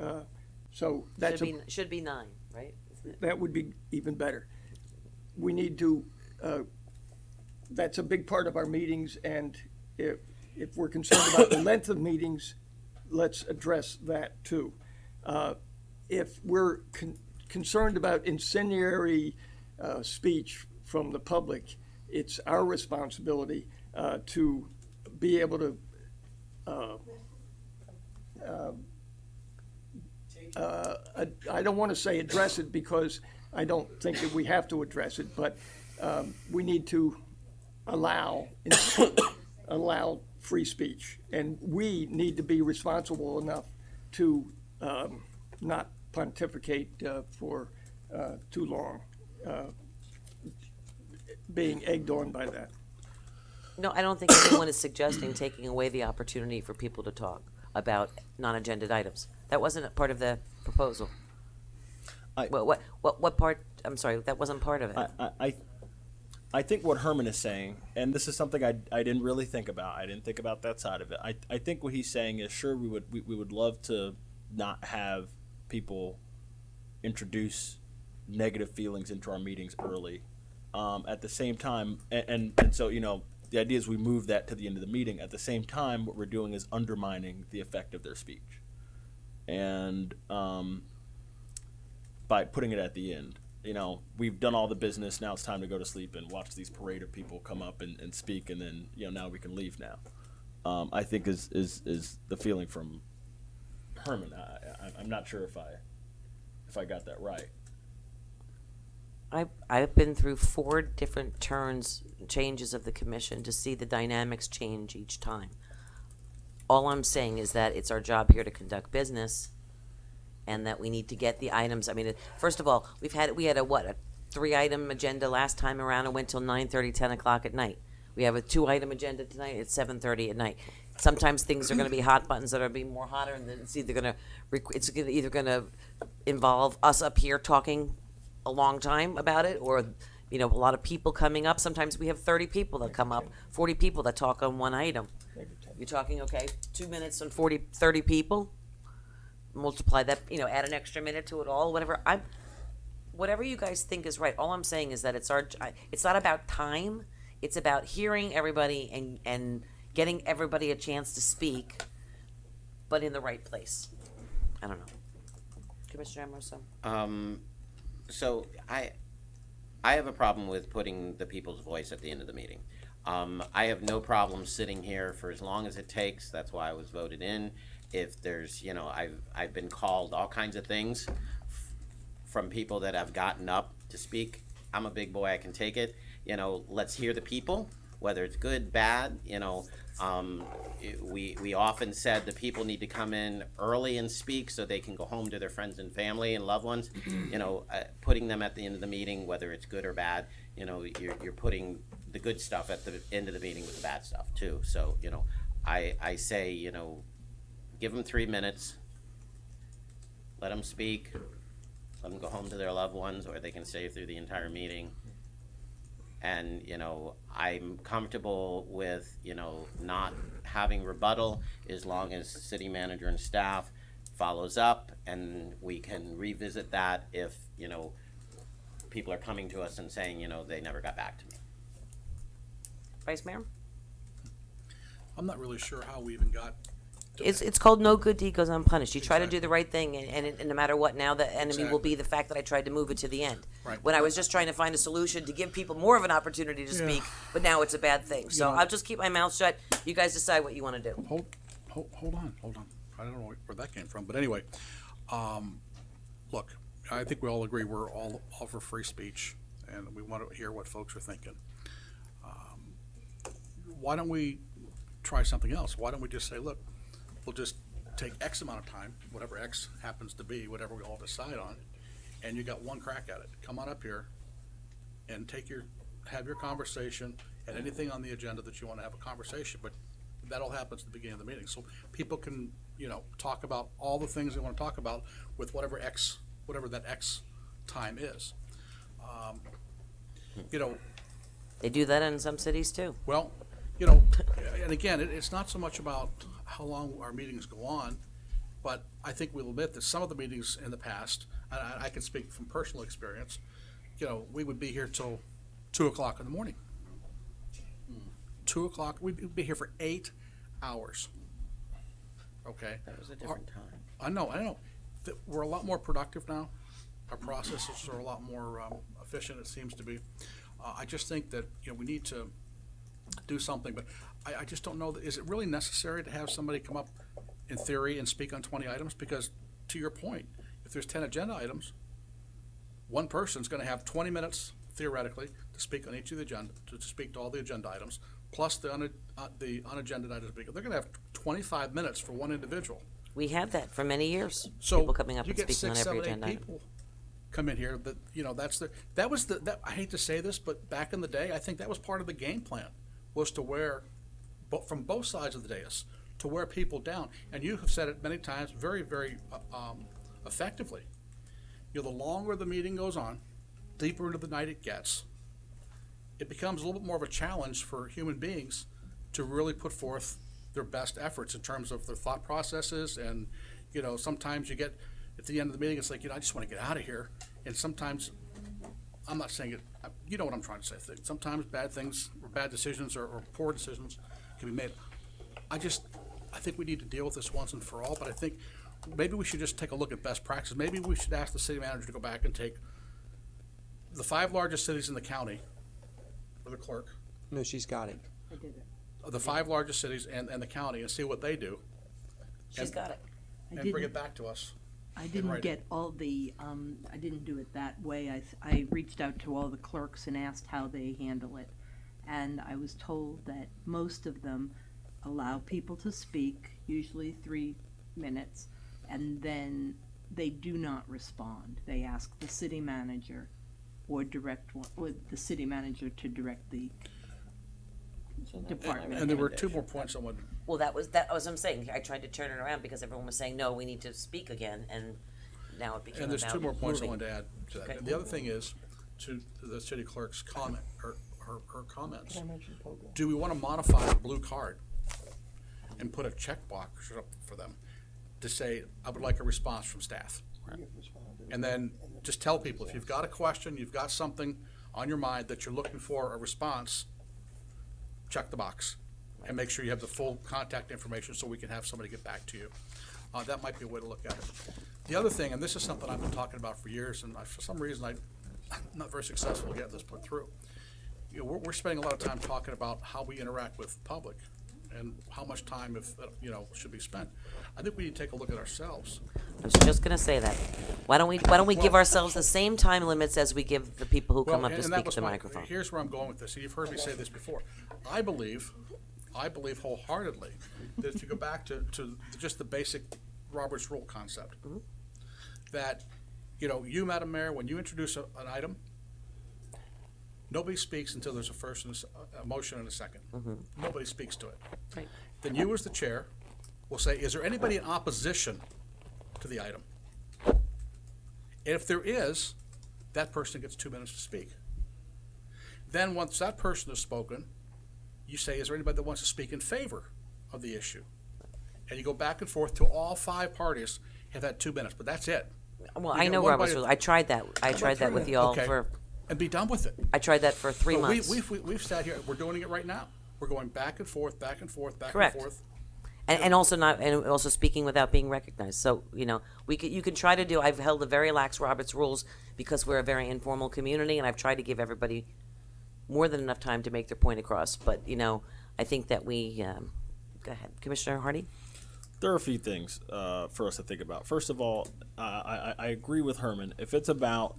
So that's Should be 9, right? Isn't it? that would be even better. We need to, that's a big part of our meetings, and if we're concerned about the length of meetings, let's address that too. If we're concerned about incendiary speech from the public, it's our responsibility to be able to I don't want to say address it, because I don't think that we have to address it, but we need to allow free speech, and we need to be responsible enough to not pontificate for too long, being egged on by that. No, I don't think anyone is suggesting taking away the opportunity for people to talk about non-agended items. That wasn't a part of the proposal. What part? I'm sorry, that wasn't part of it. I think what Herman is saying, and this is something I didn't really think about. I didn't think about that side of it. I think what he's saying is, sure, we would love to not have people introduce negative feelings into our meetings early. At the same time, and so, you know, the idea is we move that to the end of the meeting. At the same time, what we're doing is undermining the effect of their speech. And by putting it at the end, you know, we've done all the business, now it's time to go to sleep and watch these parade of people come up and speak, and then, you know, now we can leave now. I think is the feeling from Herman. I'm not sure if I got that right. I've been through 4 different changes of the commission to see the dynamics change each time. All I'm saying is that it's our job here to conduct business, and that we need to get the items. I mean, first of all, we had a 3-item agenda last time around. It went till 9:30, 10 o'clock at night. We have a 2-item agenda tonight at 7:30 at night. Sometimes things are going to be hot buttons that are being more hotter, and then it's either going to involve us up here talking a long time about it, or, you know, a lot of people coming up. Sometimes we have 30 people that come up, 40 people that talk on one item. You're talking, okay, 2 minutes on 30 people. Multiply that, you know, add an extra minute to it all, whatever you guys think is right. All I'm saying is that it's not about time. It's about hearing everybody and getting everybody a chance to speak, but in the right place. I don't know. Commissioner Amoroso? So I have a problem with putting the people's voice at the end of the meeting. I have no problem sitting here for as long as it takes. That's why I was voted in. If there's, you know, I've been called all kinds of things from people that have gotten up to speak. I'm a big boy, I can take it. You know, let's hear the people, whether it's good, bad. You know, we often said the people need to come in early and speak so they can go home to their friends and family and loved ones. You know, putting them at the end of the meeting, whether it's good or bad, you know, you're putting the good stuff at the end of the meeting with the bad stuff too. So, you know, I say, you know, give them 3 minutes, let them speak, let them go home to their loved ones, or they can stay through the entire meeting. And, you know, I'm comfortable with, you know, not having rebuttal as long as the city manager and staff follows up, and we can revisit that if, you know, people are coming to us and saying, you know, they never got back to me. Vice Mayor? I'm not really sure how we even got. It's called no good deed goes unpunished. You try to do the right thing, and no matter what, now the enemy will be the fact that I tried to move it to the end. Right. When I was just trying to find a solution to give people more of an opportunity to speak, but now it's a bad thing. So I'll just keep my mouth shut. You guys decide what you want to do. Hold on. I don't know where that came from, but anyway, look, I think we all agree we're all for free speech, and we want to hear what folks are thinking. Why don't we try something else? Why don't we just say, look, we'll just take X amount of time, whatever X happens to be, whatever we all decide on, and you got one crack at it. Come on up here and have your conversation, and anything on the agenda that you want to have a conversation, but that all happens at the beginning of the meeting. So people can, you know, talk about all the things they want to talk about with whatever that X time is. You know, they do that in some cities too. Well, you know, and again, it's not so much about how long our meetings go on, but I think we'll admit that some of the meetings in the past, and I can speak from personal experience, you know, we would be here till 2:00 in the morning. 2:00, we'd be here for 8 hours. Okay? That was a different time. I know. We're a lot more productive now. Our processes are a lot more efficient, it seems to be. I just think that, you know, we need to do something, but I just don't know, is it really necessary to have somebody come up in theory and speak on 20 items? Because to your point, if there's 10 agenda items, one person's gonna have 20 minutes theoretically to speak on each of the agenda, to speak to all the agenda items, plus the unagenda items. They're gonna have 25 minutes for one individual. We had that for many years. So People coming up you and get speaking on 6, every 7, 8 agenda item. people come in here that, you know, that I hate to say this, but back in the day, I think that was part of the game plan, was to wear, from both sides of the dais, to wear people down. And you have said it many times very, very effectively. You know, the longer the meeting goes on, deeper into the night it gets, it becomes a little bit more of a challenge for human beings to really put forth their best efforts in terms of their thought processes. And, you know, sometimes you get, at the end of the meeting, it's like, you know, I just want to get out of here. And sometimes, I'm not saying it, you know what I'm trying to say. Sometimes bad things, or bad decisions, or poor decisions can be made. I think we need to deal with this once and for all, but I think maybe we should just take a look at best practices. Maybe we should ask the city manager to go back and take the 5 largest cities in the county, or the clerk, No, she's got it. I did it. the 5 largest cities and the county, and see what they do. She's got it. And bring it back to us. I in didn't writing. get all the, I didn't do it that way. I reached out to all the clerks and asked how they handle it. And I was told that most of them allow people to speak, usually 3 minutes, and then they do not respond. They ask the city manager or the city manager to direct the department. And there were 2 more points I wanted. Well, that was what I'm saying. I tried to turn it around because everyone was saying, no, we need to speak again, and now it became And there's about 2 more points I moving. wanted to add to that. Okay. And the other thing is, to the city clerk's comment, or her comments, do we want to modify the blue card and put a checkbox up for them to say, I would like a response from staff? And then just tell people, if you've got a question, you've got something on your mind that you're looking for a response, check the box and make sure you have the full contact information so we can have somebody get back to you. That might be a way to look at it. The other thing, and this is something I've been talking about for years, and for some reason I'm not very successful getting this put through. You know, we're spending a lot of time talking about how we interact with the public and how much time, should be spent. I think we need to take a look at ourselves. I was just gonna say that. Why don't we give ourselves the same time limits as we give the people who come up to and that speak at was the my- microphone? Here's where I'm going with this. You've heard me say this before. I believe wholeheartedly that if you go back to just the basic Robert's Rule concept, that, you, Madam Mayor, when you introduce an item, nobody speaks until there's a first and a motion and a second. Nobody speaks to it. Right. Then you, as the chair, will say, is there anybody in opposition to the item? If there is, that person gets 2 minutes to speak. Then once that person has spoken, you say, is there anybody that wants to speak in favor of the issue? And you go back and forth till all 5 parties have had 2 minutes, but that's it. Well, You I get know one Robert's bite Rule. of- I tried that. I tried that with y'all Okay. for. And be done with it. I tried that for 3 But months. We've sat here, we're doing it right now. We're going back and forth, back and forth, back Correct. and forth. And also speaking without being recognized. So, you can try to do, I've held a very lax Robert's Rules because we're a very informal community, and I've tried to give everybody more than enough time to make their point across. But, I think that go ahead, Commissioner Hardy. There are a few things for us to think about. First of all, I agree with Herman. If it's about,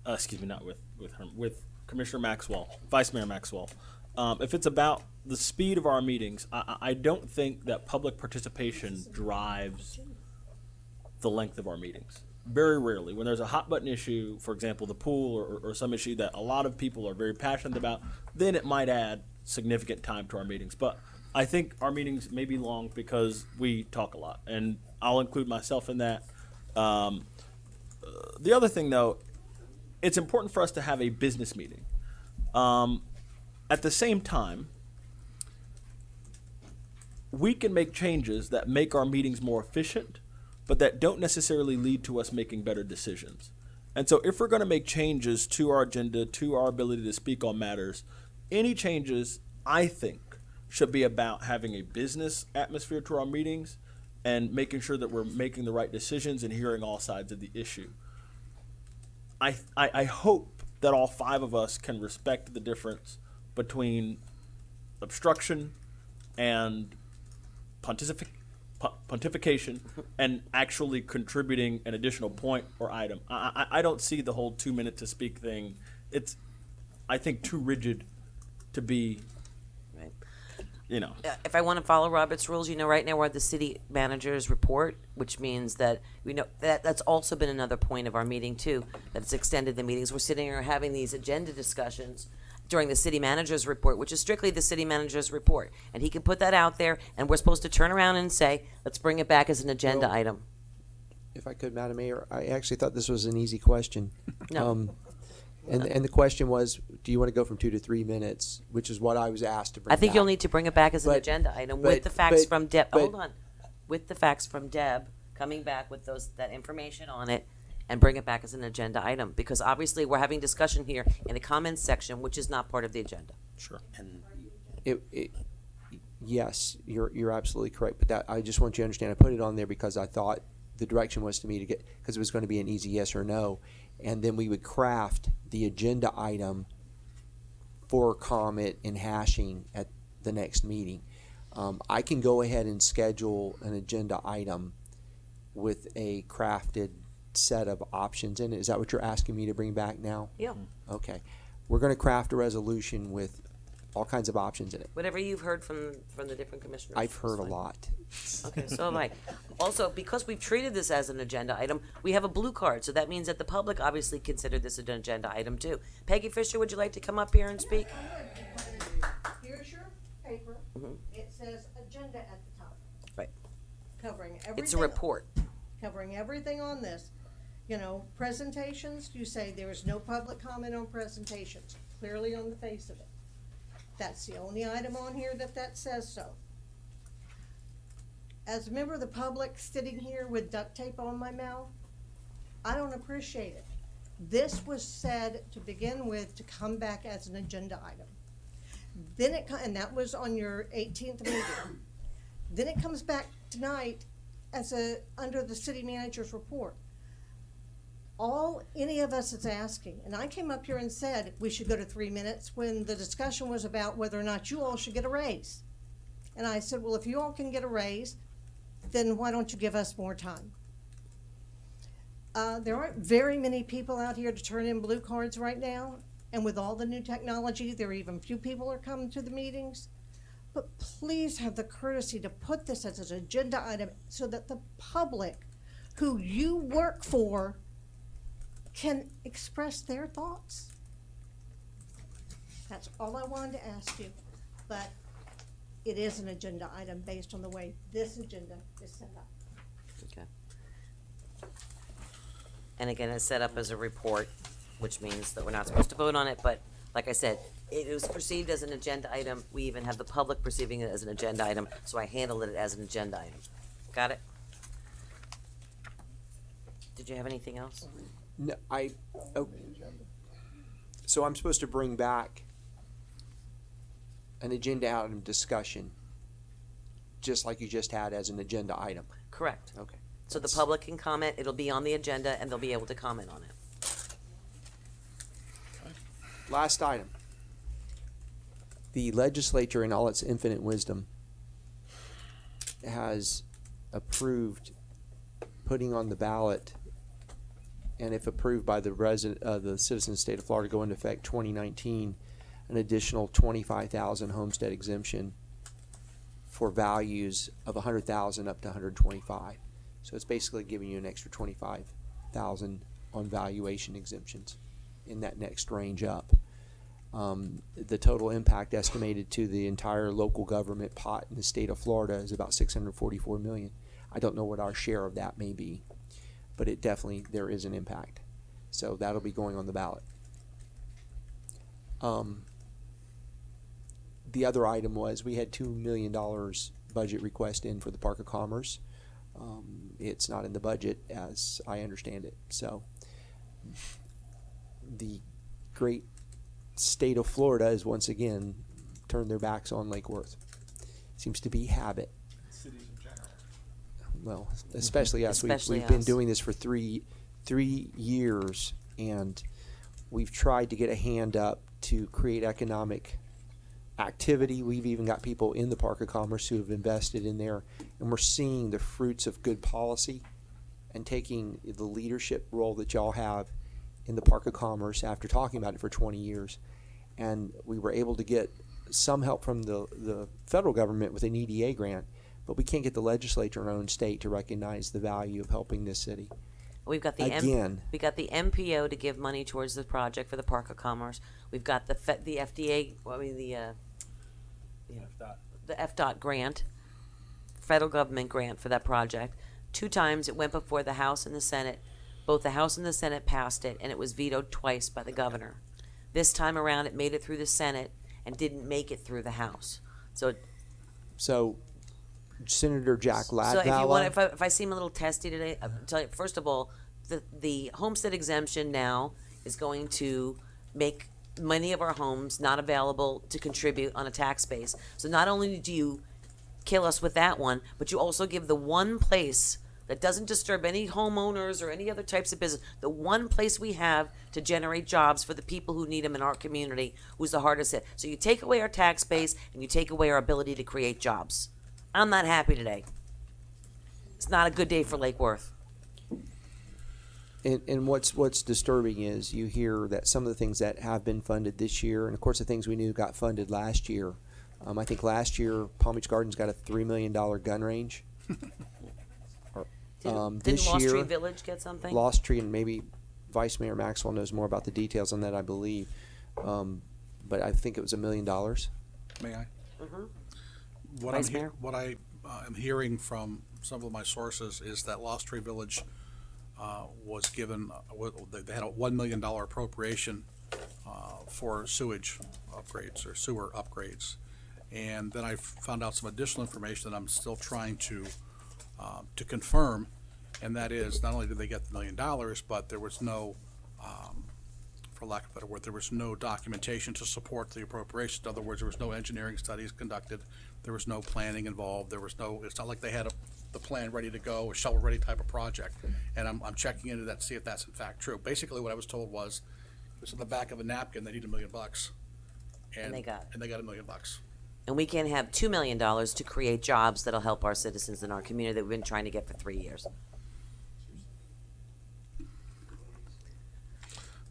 not with Herman, with Commissioner Maxwell, Vice Mayor Maxwell, if it's about the speed of our meetings, I don't think that public participation drives the length of our meetings. Very rarely. When there's a hot button issue, for example, the pool or some issue that a lot of people are very passionate about, then it might add significant time to our meetings. But I think our meetings may be long because we talk a lot, and I'll include myself in that. The other thing, though, it's important for us to have a business meeting. At the same time, we can make changes that make our meetings more efficient, but that don't necessarily lead to us making better decisions. And so if we're going to make changes to our agenda, to our ability to speak on matters, any changes, I think, should be about having a business atmosphere to our meetings and making sure that we're making the right decisions and hearing all sides of the issue. I hope that all five of us can respect the difference between obstruction and pontification and actually contributing an additional point or item. I don't see the whole 2 minute to speak thing. It's, I think, too rigid to be, Right. you know. If I want to follow Robert's rules, right now we're at the city manager's report, which means that we know that's also been another point of our meeting too, that it's extended the meetings. We're sitting here having these agenda discussions during the city manager's report, which is strictly the city manager's report. And he can put that out there, and we're supposed to turn around and say, let's bring it back as an agenda item. If I could, Madam Mayor, I actually thought this was an easy question. No. And the question was, do you want to go from 2 to 3 minutes, which is what I was asked to bring I think back. you'll need to bring it back as an agenda item with the facts from Deb. but- Hold on. With the facts from Deb, coming back with that information on it, and bring it back as an agenda item, because obviously we're having discussion here in the comments section, which is not part of the agenda. Sure. And Yes, you're absolutely correct. But that, I just want you to understand, I put it on there because I thought the direction was to me to get, because it was going to be an easy yes or no, and then we would craft the agenda item for comment and hashing at the next meeting. I can go ahead and schedule an agenda item with a crafted set of options in it. Is that what you're asking me to bring back now? Yeah. Okay. We're going to craft a resolution with all kinds of options in it. Whatever you've heard from the different commissioners. I've heard a lot. Okay, so am I. Also, because we've treated this as an agenda item, we have a blue card, so that means that the public obviously considered this an agenda item too. Peggy Fisher, would you like to come up here and speak? Here's your paper. It says agenda at the top. Right. Covering everything. It's a report. Covering everything on this. Presentations, you say there is no public comment on presentations, clearly on the face of it. That's the only item on here that says so. As a member of the public sitting here with duct tape on my mouth, I don't appreciate it. This was said to begin with to come back as an agenda item. Then and that was on your 18th meeting. Then it comes back tonight as under the city manager's report. All any of us is asking, and I came up here and said we should go to 3 minutes when the discussion was about whether or not you all should get a raise. And I said, well, if you all can get a raise, then why don't you give us more time? There aren't very many people out here to turn in blue cards right now, and with all the new technology, there are even few people are coming to the meetings. But please have the courtesy to put this as an agenda item so that the public who you work for can express their thoughts. That's all I wanted to ask you, but it is an agenda item based on the way this agenda is set up. Okay. And again, it's set up as a report, which means that we're not supposed to vote on it, but like I said, it was perceived as an agenda item. We even have the public perceiving it as an agenda item, so I handled it as an agenda item. Got it? Did you have anything else? No, so I'm supposed to bring back an agenda item discussion, just like you just had as an agenda item. Correct. Okay. So the public can comment, it'll be on the agenda, and they'll be able to comment on it. Last item. The legislature, in all its infinite wisdom, has approved putting on the ballot, and if approved by the citizens of the state of Florida, go into effect 2019, an additional 25,000 homestead exemption for values of 100,000 up to 125. So it's basically giving you an extra 25,000 on valuation exemptions in that next range up. The total impact estimated to the entire local government pot in the state of Florida is about $644 million. I don't know what our share of that may be, but it definitely, there is an impact. So that'll be going on the ballot. The other item was we had $2 million budget request in for the Park of Commerce. It's not in the budget as I understand it. So the great state of Florida has once again turned their backs on Lake Worth. Seems to be habit. Cities in general. Well, especially us. Especially We've been us. doing this for three years, and we've tried to get a hand up to create economic activity. We've even got people in the Park of Commerce who have invested in there, and we're seeing the fruits of good policy and taking the leadership role that y'all have in the Park of Commerce after talking about it for 20 years. And we were able to get some help from the federal government with an EDA grant, but we can't get the legislature in our own state to recognize the value of helping this city. We've got the we got the MPO to give money towards the project for the Park of Commerce. We've got the FDA, the FDOT grant, federal government grant for that project. 2 times it went before the House and the Senate. Both the House and the Senate passed it, and it was vetoed twice by the governor. This time around, it made it through the Senate and didn't make it through the House. So Senator Jack Ladvala. So if you want, if I seem a little testy today, I'll tell you, first of all, the homestead exemption now is going to make many of our homes not available to contribute on a tax base. So not only do you kill us with that one, but you also give the one place that doesn't disturb any homeowners or any other types of business, the one place we have to generate jobs for the people who need them in our community, who's the hardest hit. So you take away our tax base and you take away our ability to create jobs. I'm not happy today. It's not a good day for Lake Worth. And what's disturbing is you hear that some of the things that have been funded this year, and of course the things we knew got funded last year. I think last year Palm Beach Gardens got a $3 million gun range. Didn't Lost Tree Village get something? Lost Tree, and maybe Vice Mayor Maxwell knows more about the details on that, I believe. But I think it was $1 million. May I? Mm-hmm. What I am hearing from some of my sources is that Lost Tree Village was given, they had a $1 million appropriation for sewage upgrades or sewer upgrades. And then I found out some additional information that I'm still trying to confirm, and that is not only did they get the $1 million, but there was no, for lack of a better word, there was no documentation to support the appropriation. In other words, there was no engineering studies conducted, there was no planning involved, there was no, it's not like they had the plan ready to go, a shovel-ready type of project. And I'm checking into that to see if that's in fact true. Basically, what I was told was, it was in the back of a napkin, they need $1 million. And they got $1 million. And we can have $2 million to create jobs that'll help our citizens in our community that we've been trying to get for 3 years.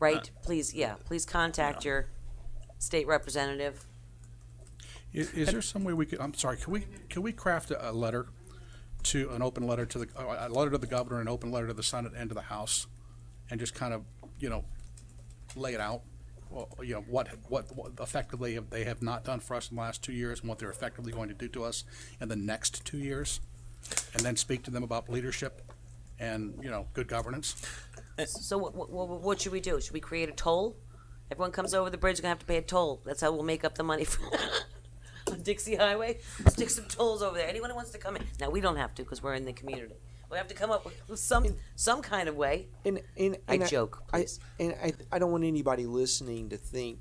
Right? Please contact your state representative. Is there some way we could, I'm sorry, can we craft a letter to, an open letter to a letter to the governor, an open letter to the Senate and to the House, and just kind of, lay it out? Well, what effectively they have not done for us in the last 2 years, and what they're effectively going to do to us in the next 2 years, and then speak to them about leadership and good governance. So what should we do? Should we create a toll? Everyone comes over the bridge, gonna have to pay a toll. That's how we'll make up the money for on Dixie Highway. Stick some tolls over there. Anyone who wants to come in. Now we don't have to because we're in the community. We have to come up with some kind of way. I joke. Please. I don't want anybody listening to think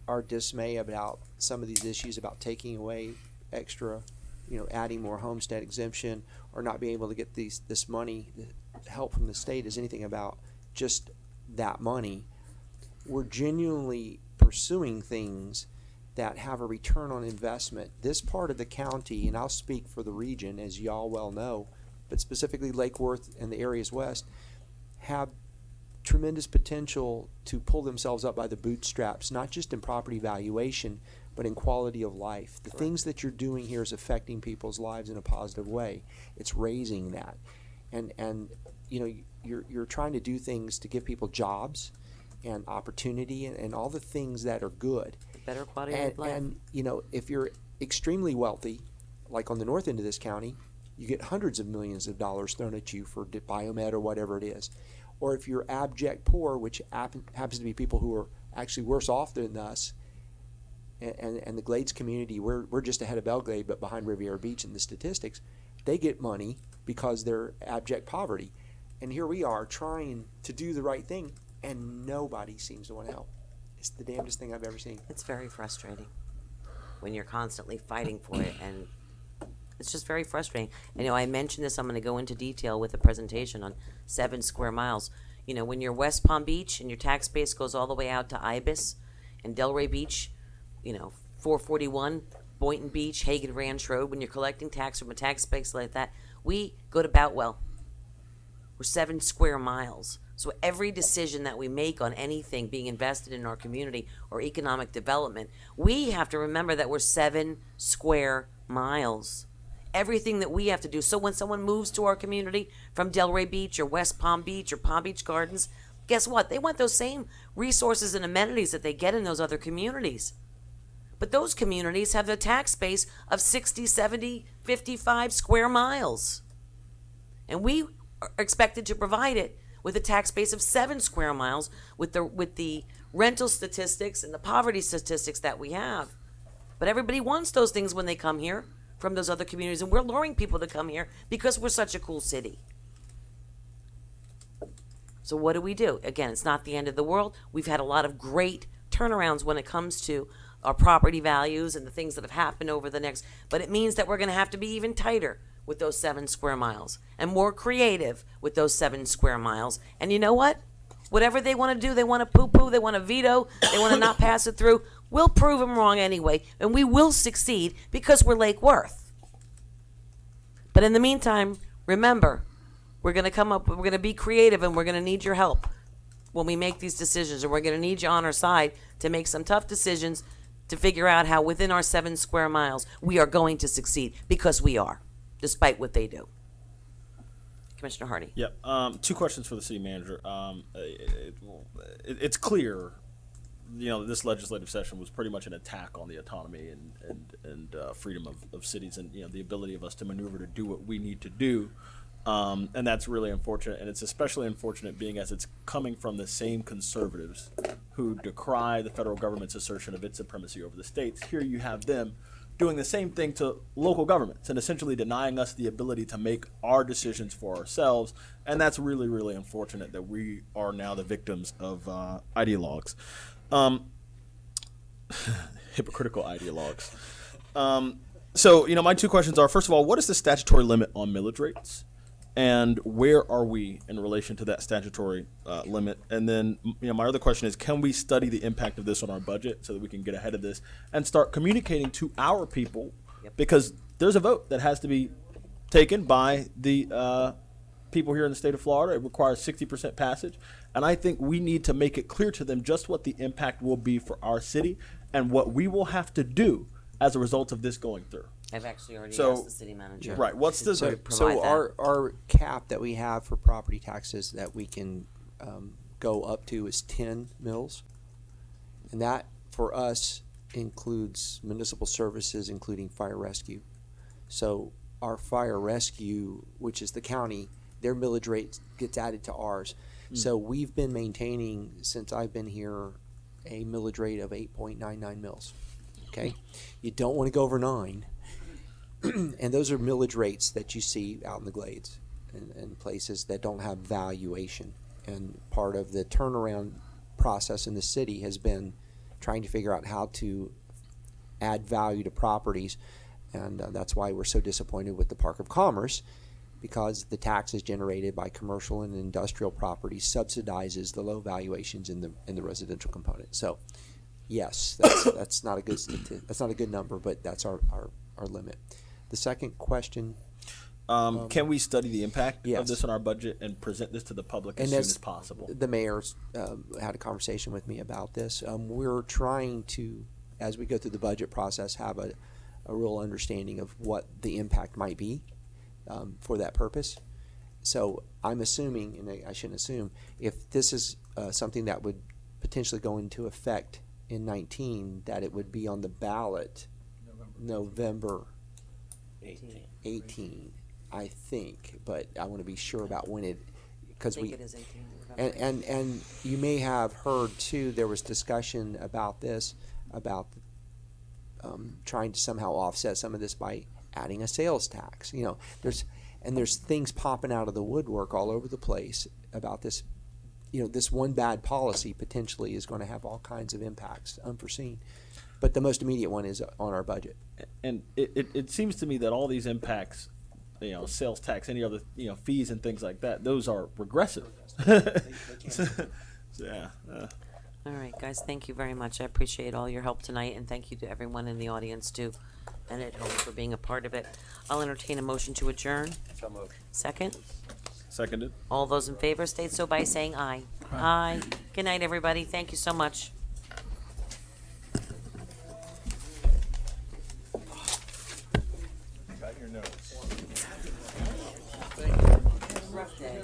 our dismay about some of these issues about taking away extra, adding more homestead exemption or not being able to get this money, help from the state is anything about just that money. We're genuinely pursuing things that have a return on investment. This part of the county, and I'll speak for the region as y'all well know, but specifically Lake Worth and the areas west, have tremendous potential to pull themselves up by the bootstraps, not just in property valuation, but in quality of life. The things that you're doing here is affecting people's lives in a positive way. It's raising that. And you're trying to do things to give people jobs and opportunity and all the things that are good. Better quality of life. And if you're extremely wealthy, like on the north end of this county, you get hundreds of millions of dollars thrown at you for biomed or whatever it is. Or if you're abject poor, which happens to be people who are actually worse off than us, and the Glades community, we're just ahead of Belgrade, but behind Riviera Beach in the statistics, they get money because they're abject poverty. And here we are trying to do the right thing, and nobody seems to want to help. It's the damnedest thing I've ever seen. It's very frustrating when you're constantly fighting for it, and it's just very frustrating. And, I mentioned this, I'm going to go into detail with a presentation on 7 square miles. When you're West Palm Beach and your tax base goes all the way out to Ibis and Delray Beach, 441, Boynton Beach, Hagen Ranch Road, when you're collecting tax from a tax base like that, we go to Boutwell. We're 7 square miles. So every decision that we make on anything being invested in our community or economic development, we have to remember that we're 7 square miles. Everything that we have to do. So when someone moves to our community from Delray Beach or West Palm Beach or Palm Beach Gardens, guess what? They want those same resources and amenities that they get in those other communities. But those communities have a tax base of 60, 70, 55 square miles. And we are expected to provide it with a tax base of 7 square miles with the rental statistics and the poverty statistics that we have. But everybody wants those things when they come here from those other communities, and we're luring people to come here because we're such a cool city. So what do? Again, it's not the end of the world. We've had a lot of great turnarounds when it comes to our property values and the things that have happened over the next, but it means that we're going to have to be even tighter with those 7 square miles and more creative with those 7 square miles. And you know what? Whatever they want to do, they want to poo-poo, they want to veto, they want to not pass it through, we'll prove them wrong anyway, and we will succeed because we're Lake Worth. But in the meantime, remember, we're going to be creative, and we're going to need your help when we make these decisions, and we're going to need you on our side to make some tough decisions to figure out how within our 7 square miles we are going to succeed, because we are, despite what they do. Commissioner Hardy. Yep. 2 questions for the city manager. It's clear, this legislative session was pretty much an attack on the autonomy and freedom of cities, and the ability of us to maneuver to do what we need to do. And that's really unfortunate, and it's especially unfortunate being as it's coming from the same conservatives who decry the federal government's assertion of its supremacy over the states. Here you have them doing the same thing to local governments and essentially denying us the ability to make our decisions for ourselves. And that's really, really unfortunate that we are now the victims of ideologues. Hypocritical ideologues. So, my 2 questions are, first of all, what is the statutory limit on millage rates? And where are we in relation to that statutory limit? And then, my other question is, can we study the impact of this on our budget so that we can get ahead of this and start communicating to our people? Yep. Because there's a vote that has to be taken by the people here in the state of Florida. It requires 60% passage. And I think we need to make it clear to them just what the impact will be for our city and what we will have to do as a result of this going through. I've actually already asked the city manager. Right. What's the So our cap that we have for property taxes that we can go up to is 10 mills, and that for us includes municipal services, including fire rescue. So our fire rescue, which is the county, their millage rate gets added to ours. So we've been maintaining, since I've been here, a millage rate of 8.99 mils. Okay, you don't want to go over 9. And those are millage rates that you see out in the Glades and places that don't have valuation. And part of the turnaround process in the city has been trying to figure out how to add value to properties. And that's why we're so disappointed with the Park of Commerce, because the taxes generated by commercial and industrial properties subsidizes the low valuations in the residential component. So, yes, that's not a good number, but that's our limit. The second question. Can we study the impact yes. of this on our budget and present this to the public as soon as possible? The mayor's had a conversation with me about this. We're trying to, as we go through the budget process, have a real understanding of what the impact might be for that purpose. So I'm assuming, and I shouldn't assume, if this is something that would potentially go into effect in 19, that it would be on the ballot November 18, I think, but I want to be sure about when it, because it is 18. And you may have heard too, there was discussion about this, about trying to somehow offset some of this by adding a sales tax. You know, there's things popping out of the woodwork all over the place about this. You know, this one bad policy potentially is going to have all kinds of impacts, unforeseen. But the most immediate one is on our budget. And it seems to me that all these impacts, you know, sales tax, any other, you know, fees and things like that, those are regressive. Yeah. All right, guys, thank you very much. I appreciate all your help tonight, and thank you to everyone in the audience too, and at home for being a part of it. I'll entertain a motion to adjourn. So moved. Second? Seconded. All those in favor state so by saying aye. Aye. Good night, everybody. Thank you so much. Got your notes. Rough day.